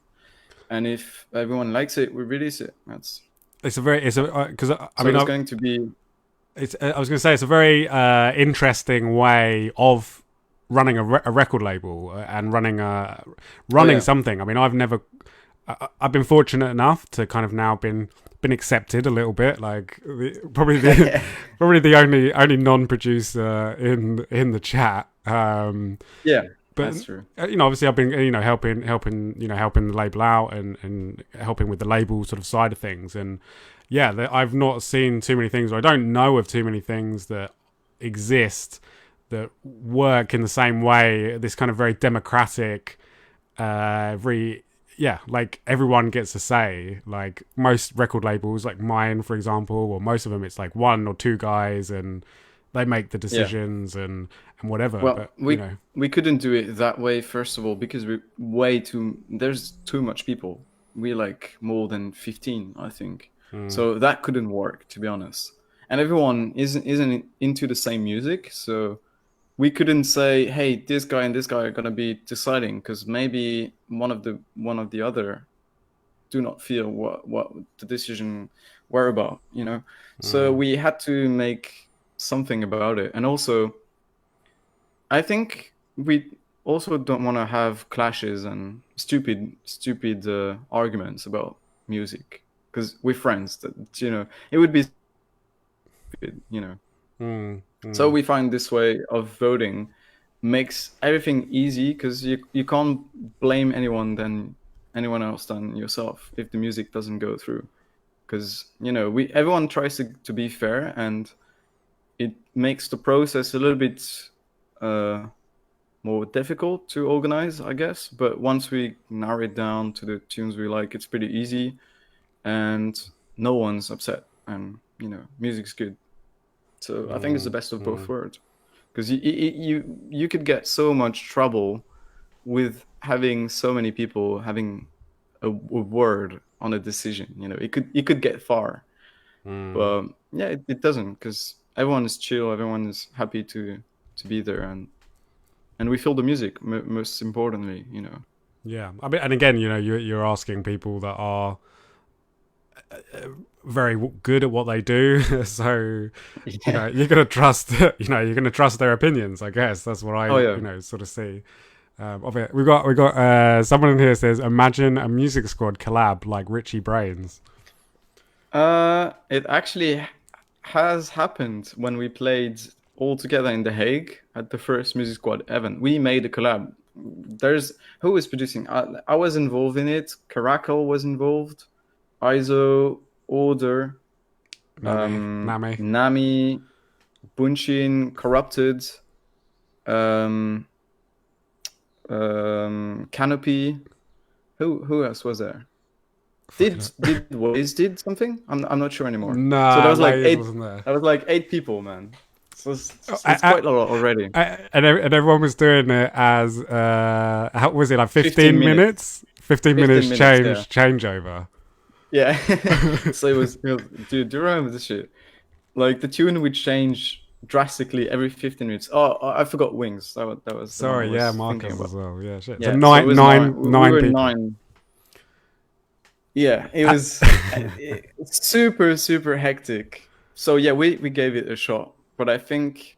and if everyone likes it, we release it. That's it's a because I so mean it's going to be. I was going to say it's a very interesting way of running a record label and Oh running yeah, something. I mean, I've been fortunate enough to kind of now been accepted a little bit. Like probably the probably the only non-producer in the chat. yeah, But that's true. obviously I've been helping the label out and helping with the label sort of side of things. And yeah, I've not seen too many things, or I don't know of too many things that exist that work in the same way. This kind of very democratic, very yeah, like everyone gets a say. Like most record labels, like mine, for example, or most of them, it's like one or two guys, and they make the Yeah. decisions and whatever. Well, But you know, we couldn't do it that way. First of all, because we way too there's too much people. We like more than 15, I think. mm, So that couldn't work, to be honest. And everyone isn't into the same music, so we couldn't say, "Hey, this guy and this guy are gonna be deciding," because maybe one of the other do not feel what the decision were about. You know. So mm, we had to make something about it, and also I think we also don't want to have clashes and stupid arguments about music because we're friends. That it would be stupid. mm, So mm, we find this way of voting makes everything easy because you can't blame anyone else than yourself if the music doesn't go through. Because we everyone tries to be fair, and it makes the process a little bit uh, more difficult to organize, I guess. But once we narrow it down to the tunes we like, it's pretty easy, and no one's upset, and music's good. So I think it's the mm, best of both mm. worlds, because you could get so much trouble with having so many people having a word on a decision. It could get far, Mm. but yeah, it doesn't, because everyone is chill, everyone is happy to be there, and we feel the music most importantly. Yeah, I mean, and again, you're asking people that are very good at what they do, so Yeah. you're gonna trust, you're gonna trust their opinions. I guess that's what I, Oh yeah. sort of see. Of it, we got someone in here says, imagine a music squad collab like Richie Brains. It actually has happened when we played all together in The Hague at the first Music Squad event. We made a collab. There's who was producing. I was involved in it. Caracal was involved. ISO, Order, Nami. Nami, Bunshin, Corrupted, um, Canopy. Who else was there? Did Waze did something? I'm not sure anymore. So Nah, Waze wasn't there. That was like 8 people, man. So it's I, quite a lot already. and everyone was doing it as how was it, like 15 15 minutes? 15 minutes 15 minutes, changeover. Yeah. So dude, do you remember this shit? Like the tune would change drastically every 15 minutes. Oh, I forgot Wings. That was the one I Sorry, was yeah, thinking Marcus about. as well. Yeah, shit. Yeah, So so it was we nine were people. 9. Yeah, it was super hectic. So yeah, we gave it a shot, but I think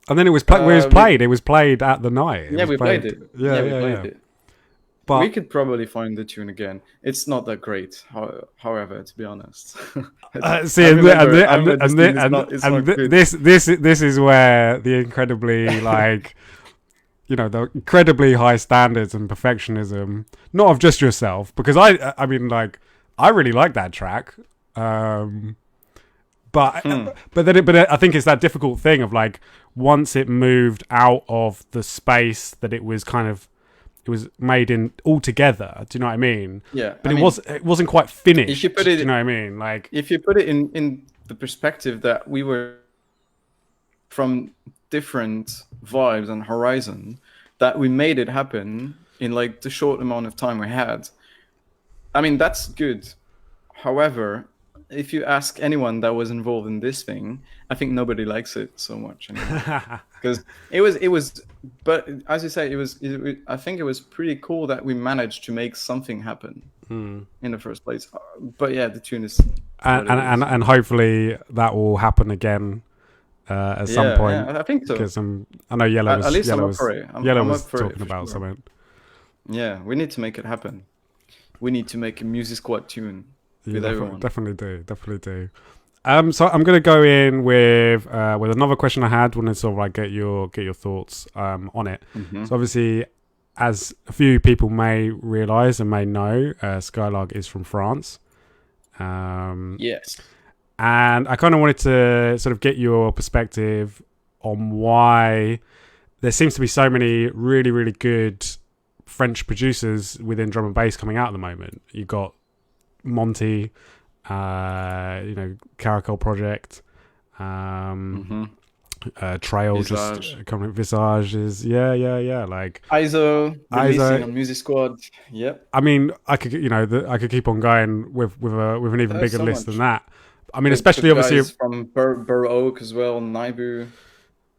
And then it was played. It was played at the night. It yeah, was we played played. it. Yeah, We yeah, played yeah. it. We But could probably find the tune again. It's not that great, however, to be honest. see, I remember this tune is not good. this is where the incredibly like the incredibly high standards and perfectionism, not of just yourself, because I mean like I really like that track, but I think it's that difficult thing of like once it moved out of the space that it was made in altogether. Do you know what I mean? Yeah, but it wasn't quite finished. If you put it, do you know what I mean? Like if you put it in the perspective that we were from different vibes and horizon, that we made it happen in like the short amount of time we had. I mean, that's good. However, if you ask anyone that was involved in this thing, I think nobody likes it so much anymore. Because it was, but as you say, I think it was pretty cool that we managed to make something happen in the first place. But yeah, the tune is, and hopefully that will happen again at some point. Yeah, I think so. Because I know Yellow was, at least Yellow I'm was, up for it. Yellow I'm was up for talking it about sure. something. Yeah, we need to make it happen. We need to make a Music Squad tune with everyone. Definitely do. So I'm going to go in with another question I had. Wanted to sort of like get your thoughts on it. Mm-hmm. So obviously, as a few people may realise and may know, Skylark is from France. Yes. And I kind of wanted to sort of get your perspective on why there seems to be so many really, really good French producers within drum and bass coming out at the moment. You've got Monty, Caracol Project, Trail, Visage. just coming. Visage is like ISO releasing on Music Squad. Yep. I mean, I could I could keep on going with an even bigger list than that. I mean, especially obviously from Bur Oak as well, Naibu.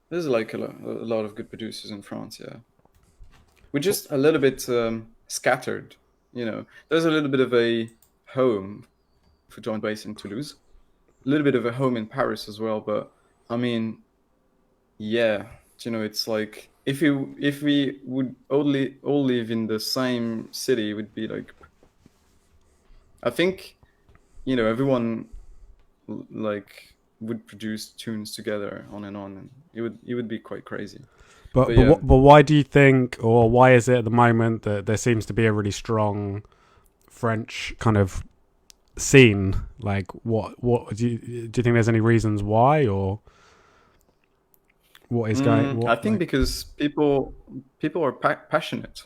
There's like a lot of good producers in France. Yeah, we're just a little bit scattered. There's a little bit of a home for drum and bass in Toulouse, a little bit of a home in Paris as well. But I mean, yeah, it's like if we would all live in the same city, it would be like, I think, everyone like would produce tunes together on, and it would be quite crazy. But why do you think, or why is it at the moment that there seems to be a really strong French kind of scene? Like, what do you think there's any reasons why, or what is going? I think because people are passionate.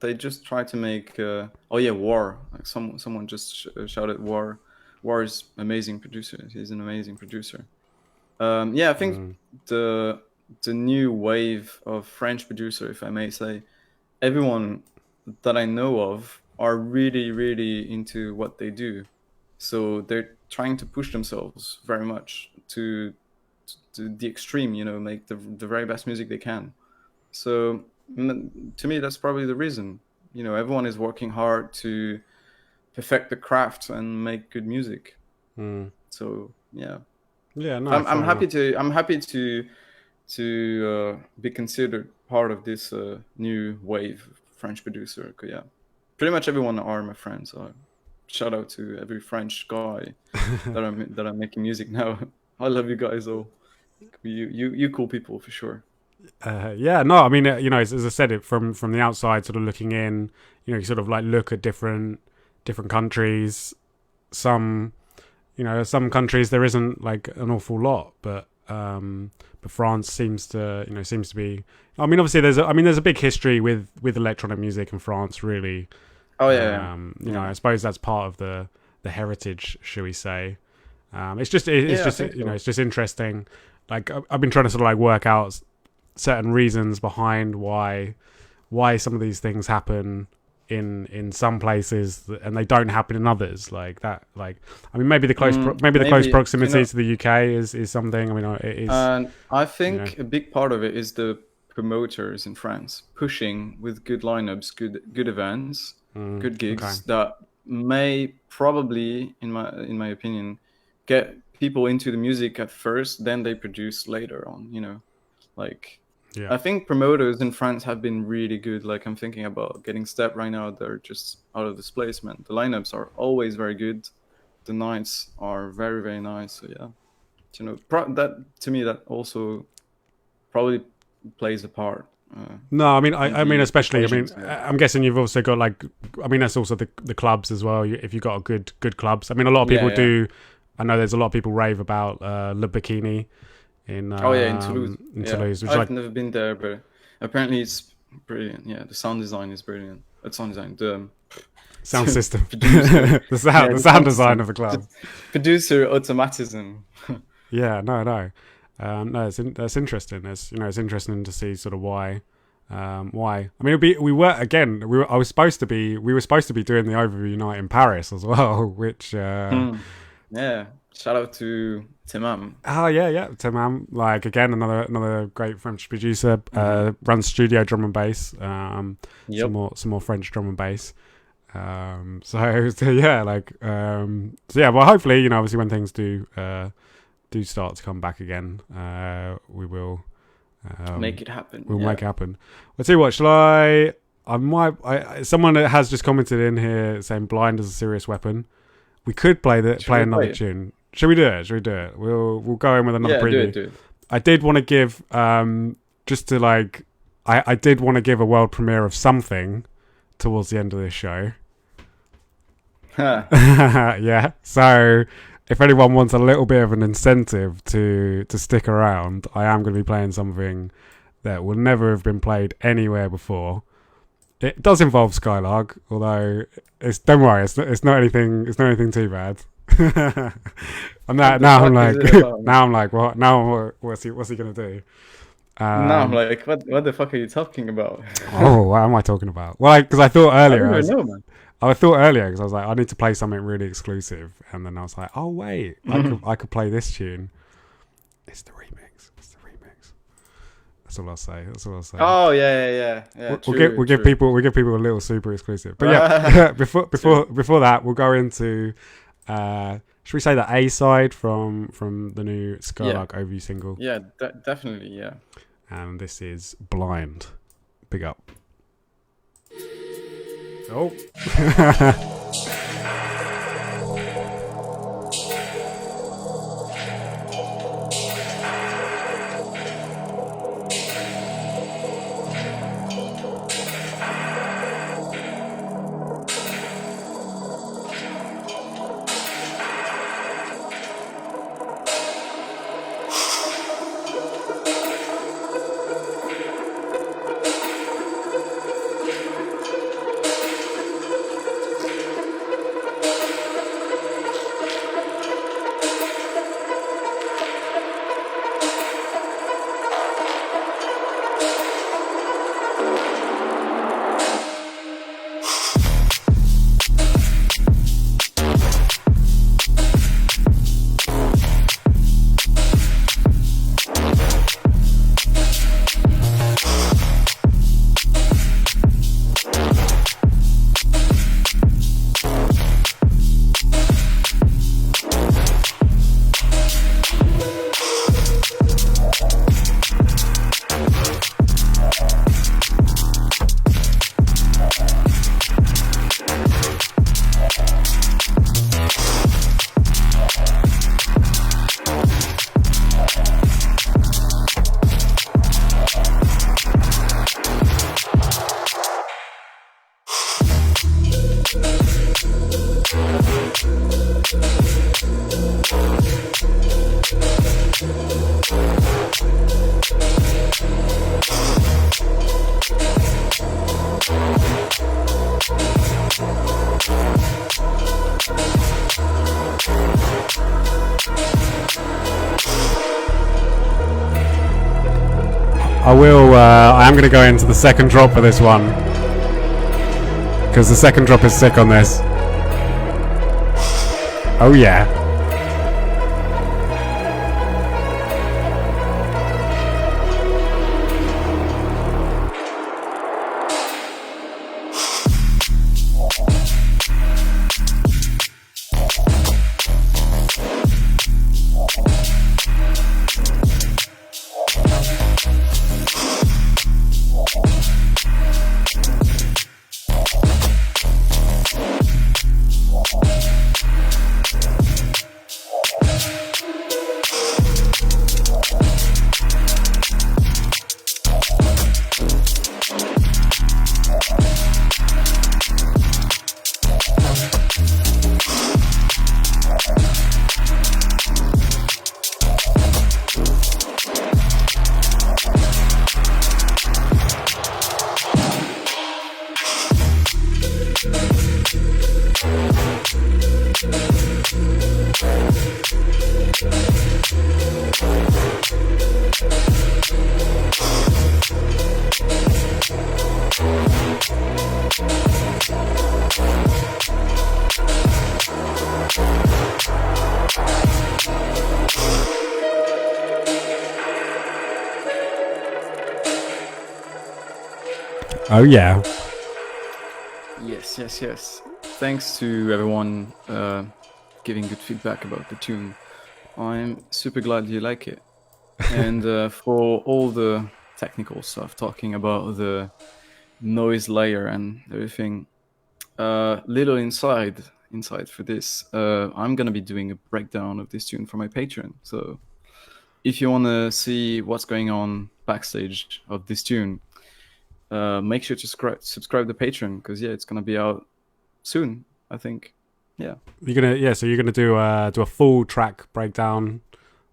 They just try to make. War. Like someone just shouted War. War is amazing producer. He's an amazing producer. I think the new wave of French producer, if I may say, everyone that I know of are really, really into what they do. So they're trying to push themselves very much to the extreme, make the very best music they can. So to me, that's probably the reason. Everyone is working hard to perfect the craft and make good music. So yeah. Yeah, no, I'm happy to be considered part of this new wave of French producer. Yeah, pretty much everyone are my friends. So shout out to every French guy that I'm making music now. I love you guys all. You cool people for sure. I mean, as I said, it from the outside, sort of looking in, you sort of like look at different countries. Some some countries there isn't like an awful lot, but France seems to be. I mean, obviously there's a big history with electronic music in France, really. Oh yeah, I suppose that's part of the heritage, shall we say? It's just it's just interesting. Like I've been trying to sort of like work out certain reasons behind why some of these things happen in some places and they don't happen in others, like that. Like, I mean, maybe the close close proximity to the UK is something. I mean, it is. And I think a big part of it is the promoters in France pushing with good lineups, good events, good gigs that may probably, in my opinion, get people into the music at first, then they produce later on. Like. Yeah. I think promoters in France have been really good. Like, I'm thinking about Getting Step right now. They're just out of displacement. The lineups are always very good. The nights are very, very nice. So yeah, that to me, that also probably plays a part. No, I mean, especially. I mean, I'm guessing you've also got like. I mean, that's also the clubs as well. If you've got good clubs. I mean, a lot of people do. I know there's a lot of people rave about Le Bikini. In Toulouse. Toulouse, which I've never been there, but apparently it's brilliant. Yeah, the sound design is brilliant. Sound design, the sound system, the sound design of the club, producer automatism. Yeah, no, that's interesting. It's interesting to see sort of why. I mean, we were supposed to be doing the overview night in Paris as well, which yeah. Shout out to Timam. Oh yeah, Timam. Like again, another great French producer. Runs studio drum and bass. Some more French drum and bass. So yeah, well, hopefully, obviously when things do start to come back again, we will make it happen. We'll make it happen. Let's see what shall I someone that has just commented in here saying "Blind is a serious weapon." We could play another tune. Should we do it? We'll go in with another preview. Do it. I did want to give just to like I did want to give a world premiere of something towards the end of this show. Yeah. So if anyone wants a little bit of an incentive to stick around, I am going to be playing something that will never have been played anywhere before. It does involve Skylark, although don't worry, it's not anything too bad. And now I'm like, what? Now what's he gonna do? Now I'm like, what the fuck are you talking about? Oh, what am I talking about? Well, because I thought earlier, I don't know, man. I thought earlier because I was like, I need to play something really exclusive, and then I was like, oh wait, I could play this tune. It's the remix. That's all I'll say. Oh yeah. We'll give people a little super exclusive. But yeah, before that, we'll go into should we say the A side from the new Skylark overview single? Yeah, definitely, yeah. And this is Blind. Big up. Oh. I will. I am going to go into the second drop for this one because the second drop is sick on this. Oh yeah. Oh yeah. Yes. Thanks to everyone giving good feedback about the tune. I'm super glad you like it. And for all the technical stuff, talking about the noise layer and everything, little inside for this, I'm gonna be doing a breakdown of this tune for my Patreon. So if you want to see what's going on backstage of this tune, make sure to subscribe to Patreon, because it's gonna be out soon, I think. So you're gonna do a full track breakdown,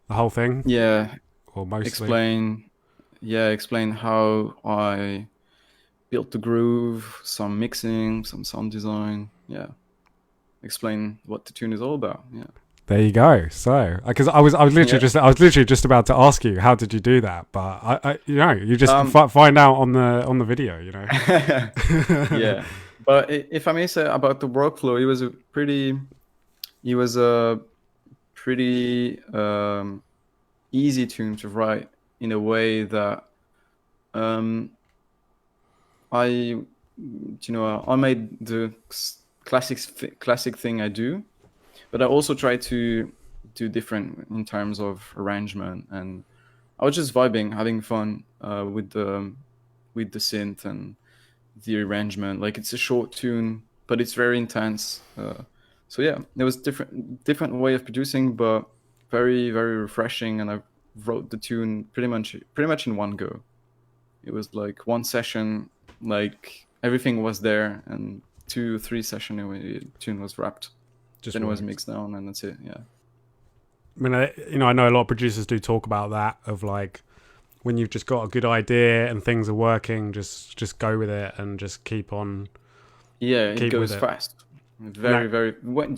the whole thing. Yeah. Or mostly. Explain how I built the groove, some mixing, some sound design. Yeah. Explain what the tune is all about. Yeah. There you go. So, because I was literally just about to ask you, how did you do that? But I you just find out on the video, Yeah. But if I may say about the workflow, it was a pretty easy tune to write, in a way that I made the classic thing I do, but I also try to do different in terms of arrangement, and I was just vibing, having fun with the synth and the arrangement. Like, it's a short tune, but it's very intense. So yeah, there was different way of producing, but very, very refreshing. And I wrote the tune pretty much in one go. It was like one session, like everything was there, and 2-3 session the tune was wrapped. Then it was mixed down, and that's it. Yeah. I mean, I know a lot of producers do talk about that, of like, when you've just got a good idea and things are working, just go with it and just keep on. Yeah, it goes fast. Very. When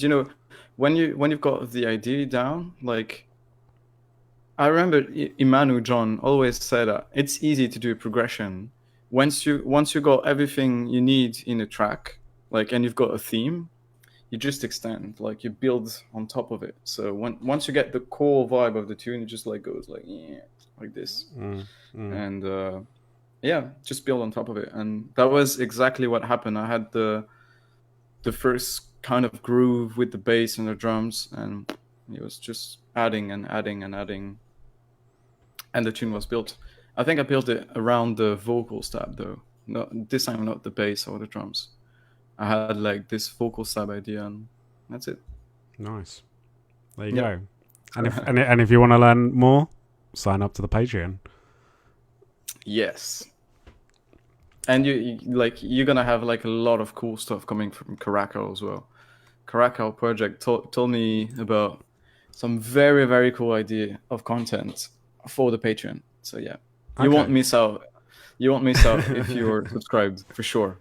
you've got the idea down, like, I remember Imanu John always said that it's easy to do a progression once you got everything you need in a track, like, and you've got a theme. You just extend, like, you build on top of it. So once you get the core vibe of the tune, it just like goes like this, and just build on top of it. And that was exactly what happened. I had the first kind of groove with the bass and the drums, and it was just adding and adding and adding, and the tune was built. I think I built it around the vocal stab, though. This time not the bass or the drums. I had like this vocal stab idea, and that's it. Nice. There you go. And if you want to learn more, sign up to the Patreon. Yes. And you're gonna have like a lot of cool stuff coming from Caracal as well. Caracal project told me about some very, very cool idea of content for the Patreon. So yeah, you won't miss out. You won't miss out if you're subscribed, for sure.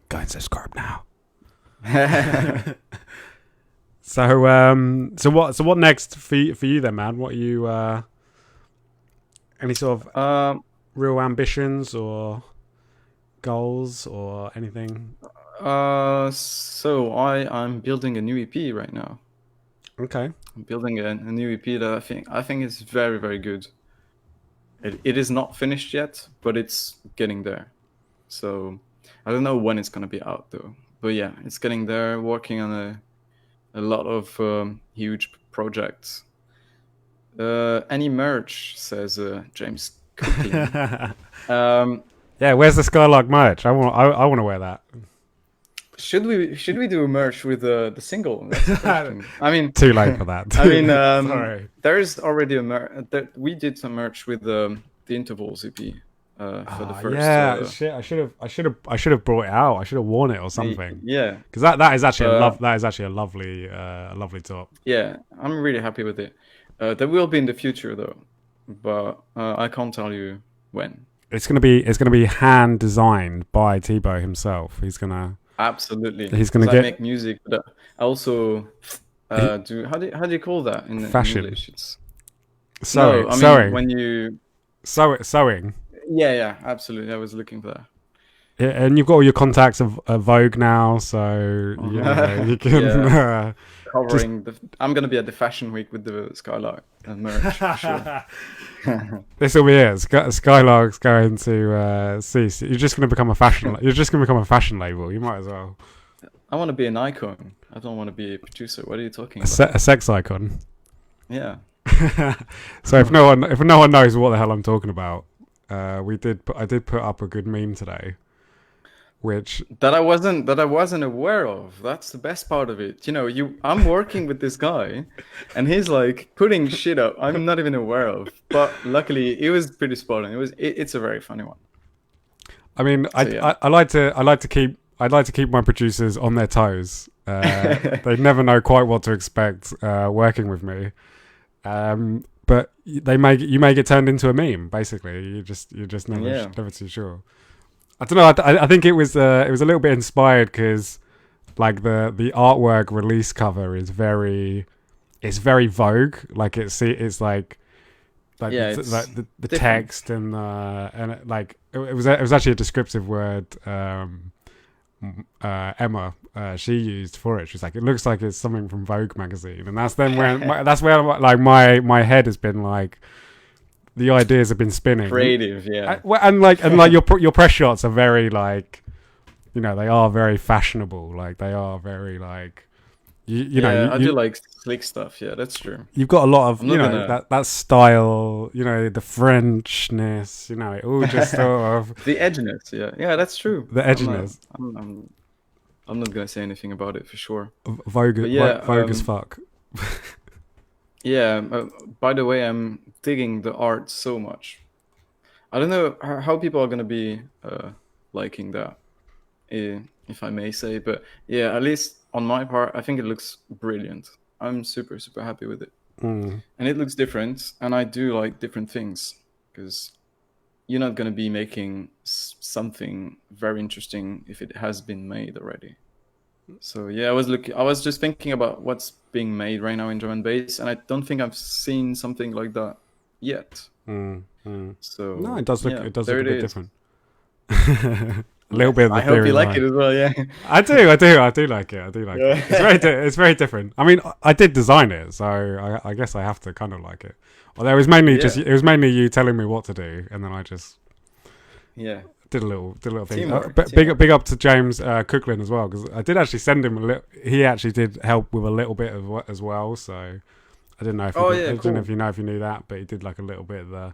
Go and subscribe now. So what next for you then, man? What are you any sort of real ambitions or goals or anything? So I'm building a new EP right now. Okay. I'm building a new EP that I think is very, very good. It is not finished yet, but it's getting there. So I don't know when it's gonna be out though. But yeah, it's getting there. Working on a lot of huge projects. Any merch, says James Cookling. Um, Yeah, where's the Skylark merch? I want to wear that. should we do a merch with the single? That's the question. I mean, Too late for that. I mean, Sorry. there's already a we did some merch with the Intervals EP for the first. Yeah, shit. I should have brought it out. I should have worn it or something. Yeah, Because that is actually uh, that is actually a lovely top. yeah, I'm really happy with it. There will be in the future though, but I can't tell you when. It's gonna be hand designed by Tebow himself. Absolutely, He's because gonna I get make music, but I also he, do. How do you call that in fashion English? It's sewing no, I mean sewing when you. sewing. Yeah, absolutely. I was looking for that. Yeah, and you've got all your contacts of Vogue now, so you know you can Yeah, just. covering the. I'm gonna be at the Fashion Week with the Skylark merch for sure. This will be it. Skylark's going to cease. You're just going to become a fashion. You're just going to become a fashion label. You might as well. I want to be an icon. I don't want to be a producer. What are you talking about? A sex icon. Yeah. So if no one knows what the hell I'm talking about, I did put up a good meme today, which That I wasn't aware of. That's the best part of it. I'm working with this guy, and he's like putting shit up I'm not even aware of. But luckily, it was pretty spot on. It's a very funny one. I mean So yeah. I like to keep I'd like to keep my producers on their toes. They never know quite what to expect working with me. But you may get turned into a meme. Basically, you're just Yeah. never too sure. I don't know. I think it was a little bit inspired because like the artwork release cover is very Vogue. Like it's like Yeah, like it's the different. text and it was actually a descriptive word. Emma she used for it. She's like, it looks like it's something from Vogue magazine, and that's then when that's where like my head has been like the ideas have been spinning, Creative, yeah. and like your press shots are very like they are very fashionable. Like they are very like Yeah, I do like slick stuff. Yeah, that's true. you've got a lot of I'm not gonna that style, the Frenchness, it all just sort of the edginess. Yeah, yeah, that's true. the I'm not. edginess. I'm not gonna say anything about it for sure. Vogue, But yeah, Vogue as fuck. yeah. By the way, I'm digging the art so much. I don't know how people are gonna be liking that, if I may say. But yeah, at least on my part, I think it looks brilliant. I'm super super happy with it, Mm. and it looks different. And I do like different things because you're not gonna be making something very interesting if it has been made already. So yeah, I was just thinking about what's being made right now in drum and bass, and I don't think I've seen something like that yet. Mm. Mm. No, So yeah, it does there look a it bit is. different. A little Yeah, bit of the I hope theory you like behind. it as well. Yeah. I do like it. I do like it. Yeah. It's very different. I mean, I did design it, so I guess I have to kind of like it. Although Yeah. it was mainly you telling me what to do, and then I just Yeah. did a little thing. Teamwork. But Teamwork. big up to James Cooklin as well, because I did actually send him a little. He actually did help with a little bit of as well. So I didn't know if Oh I yeah, don't know cool. if you knew that, but he did like a little bit of the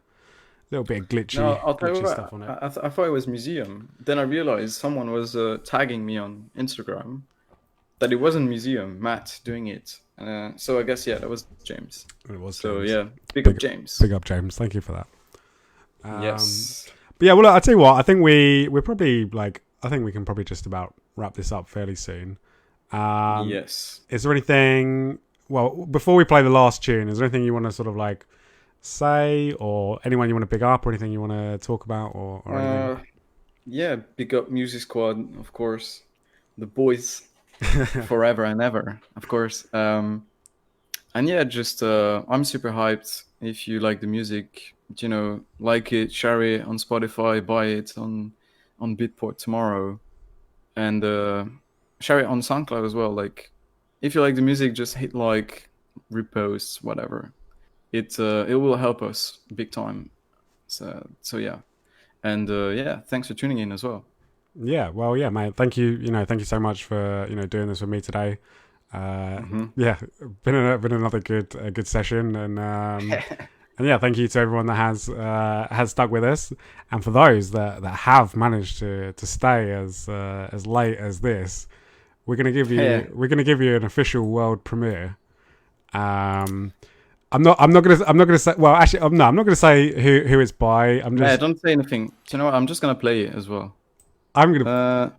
little bit of No, I'll tell you glitchy stuff what. on it. I thought it was museum. Then I realized someone was tagging me on Instagram that it wasn't museum. Matt doing it. So I guess yeah, that was James. It was So James. yeah, big up James. Big up James. Thank you for that. Yes. But yeah, well, look, I tell you what, I think we're probably like I think we can probably just about wrap this up fairly soon. Yes. Is there anything? Well, before we play the last tune, is there anything you want to sort of like say, or anyone you want to pick up, or anything you want to talk about, or anything? Yeah, big up Music Squad, of course. The boys forever and ever, of course. And yeah, just I'm super hyped. If you like the music, like it, share it on Spotify, buy it on Beatport tomorrow, and share it on SoundCloud as well. Like, if you like the music, just hit like, repost, whatever. It will help us big time. So yeah, and yeah, thanks for tuning in as well. Yeah, well, yeah, mate. Thank you. Thank you so much for doing this with me today. Hmm. Yeah, been another good session, and yeah, thank you to everyone that has stuck with us, and for those that have managed to stay as late as this, Yeah. we're gonna give you an official world premiere. Um, I'm not gonna say. Well, actually, no, I'm not gonna say who it's by. Yeah, don't say anything. Do you know what? I'm just gonna play it as well. I'm gonna.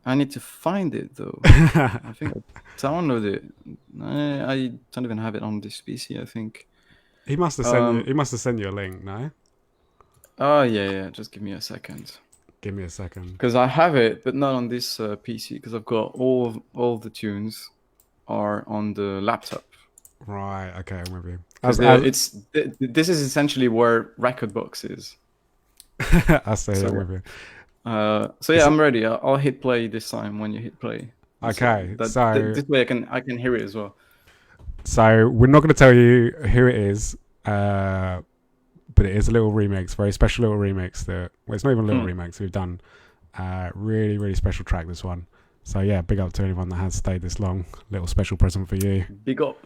I need to find it though. I think I downloaded it. I don't even have it on this PC, I think. He must have sent you. He must have sent you a link. No, Oh yeah. Just give me a second, give me a second. because I have it, but not on this PC. Because I've got all the tunes are on the laptop. Right. Okay, I'm with you. Because this is essentially where Recordbox is. I say So I'm with you. so yeah, I'm ready. I'll hit play this time when you hit play. Okay, so this way I can hear it as well. so we're not going to tell you who it is, but it is a little remix, very special little remix. It's not even a little remix. We've done really really special track this one. So yeah, big up to anyone that has stayed this long. Little special present for you. Big up.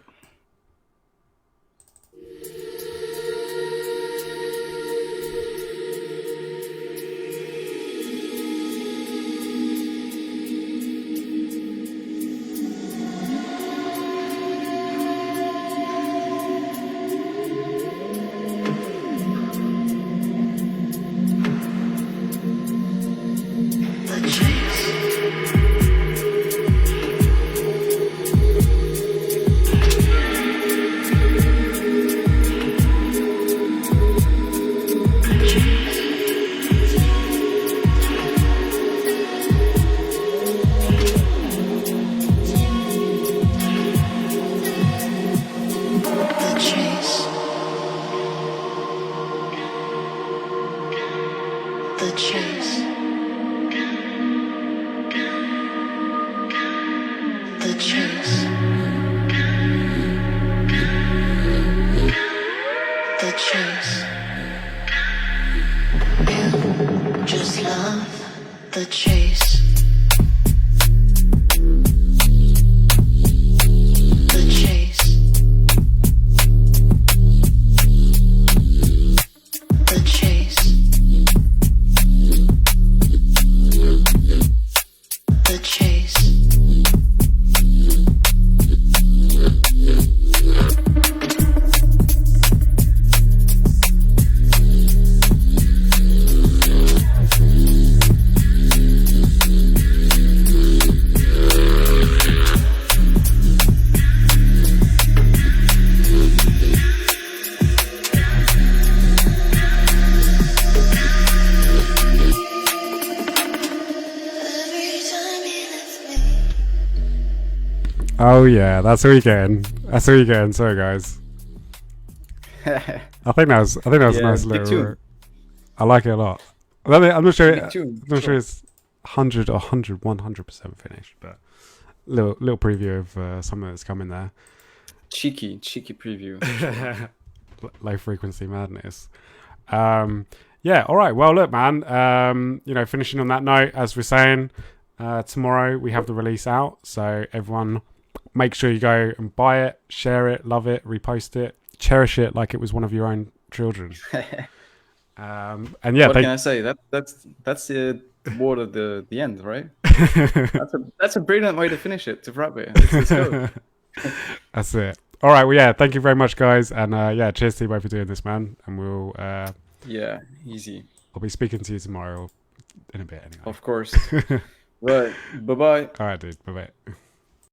Oh yeah, that's what you're getting. That's what you're getting. Sorry guys. I think that was a nice little. Tune. I like it a lot. I'm not sure. Tune, I'm not sure it's 100% finished, but little preview of something that's coming there. Cheeky preview. Low frequency madness. Yeah. All right. Well, look, man. Finishing on that note, as we're saying, tomorrow we have the release out, so everyone, make sure you go and buy it, share it, love it, repost it, cherish it like it was one of your own children. And yeah, what can I say? That's the word of the end, right? That's a brilliant way to finish it, to wrap it. Let's go. That's it. All right. Well, yeah. Thank you very much, guys, and yeah, cheers to you both for doing this, man. And we'll yeah, easy. I'll be speaking to you tomorrow in a bit, anyway. Of course. Right. Bye bye. All right, dude. Bye bye.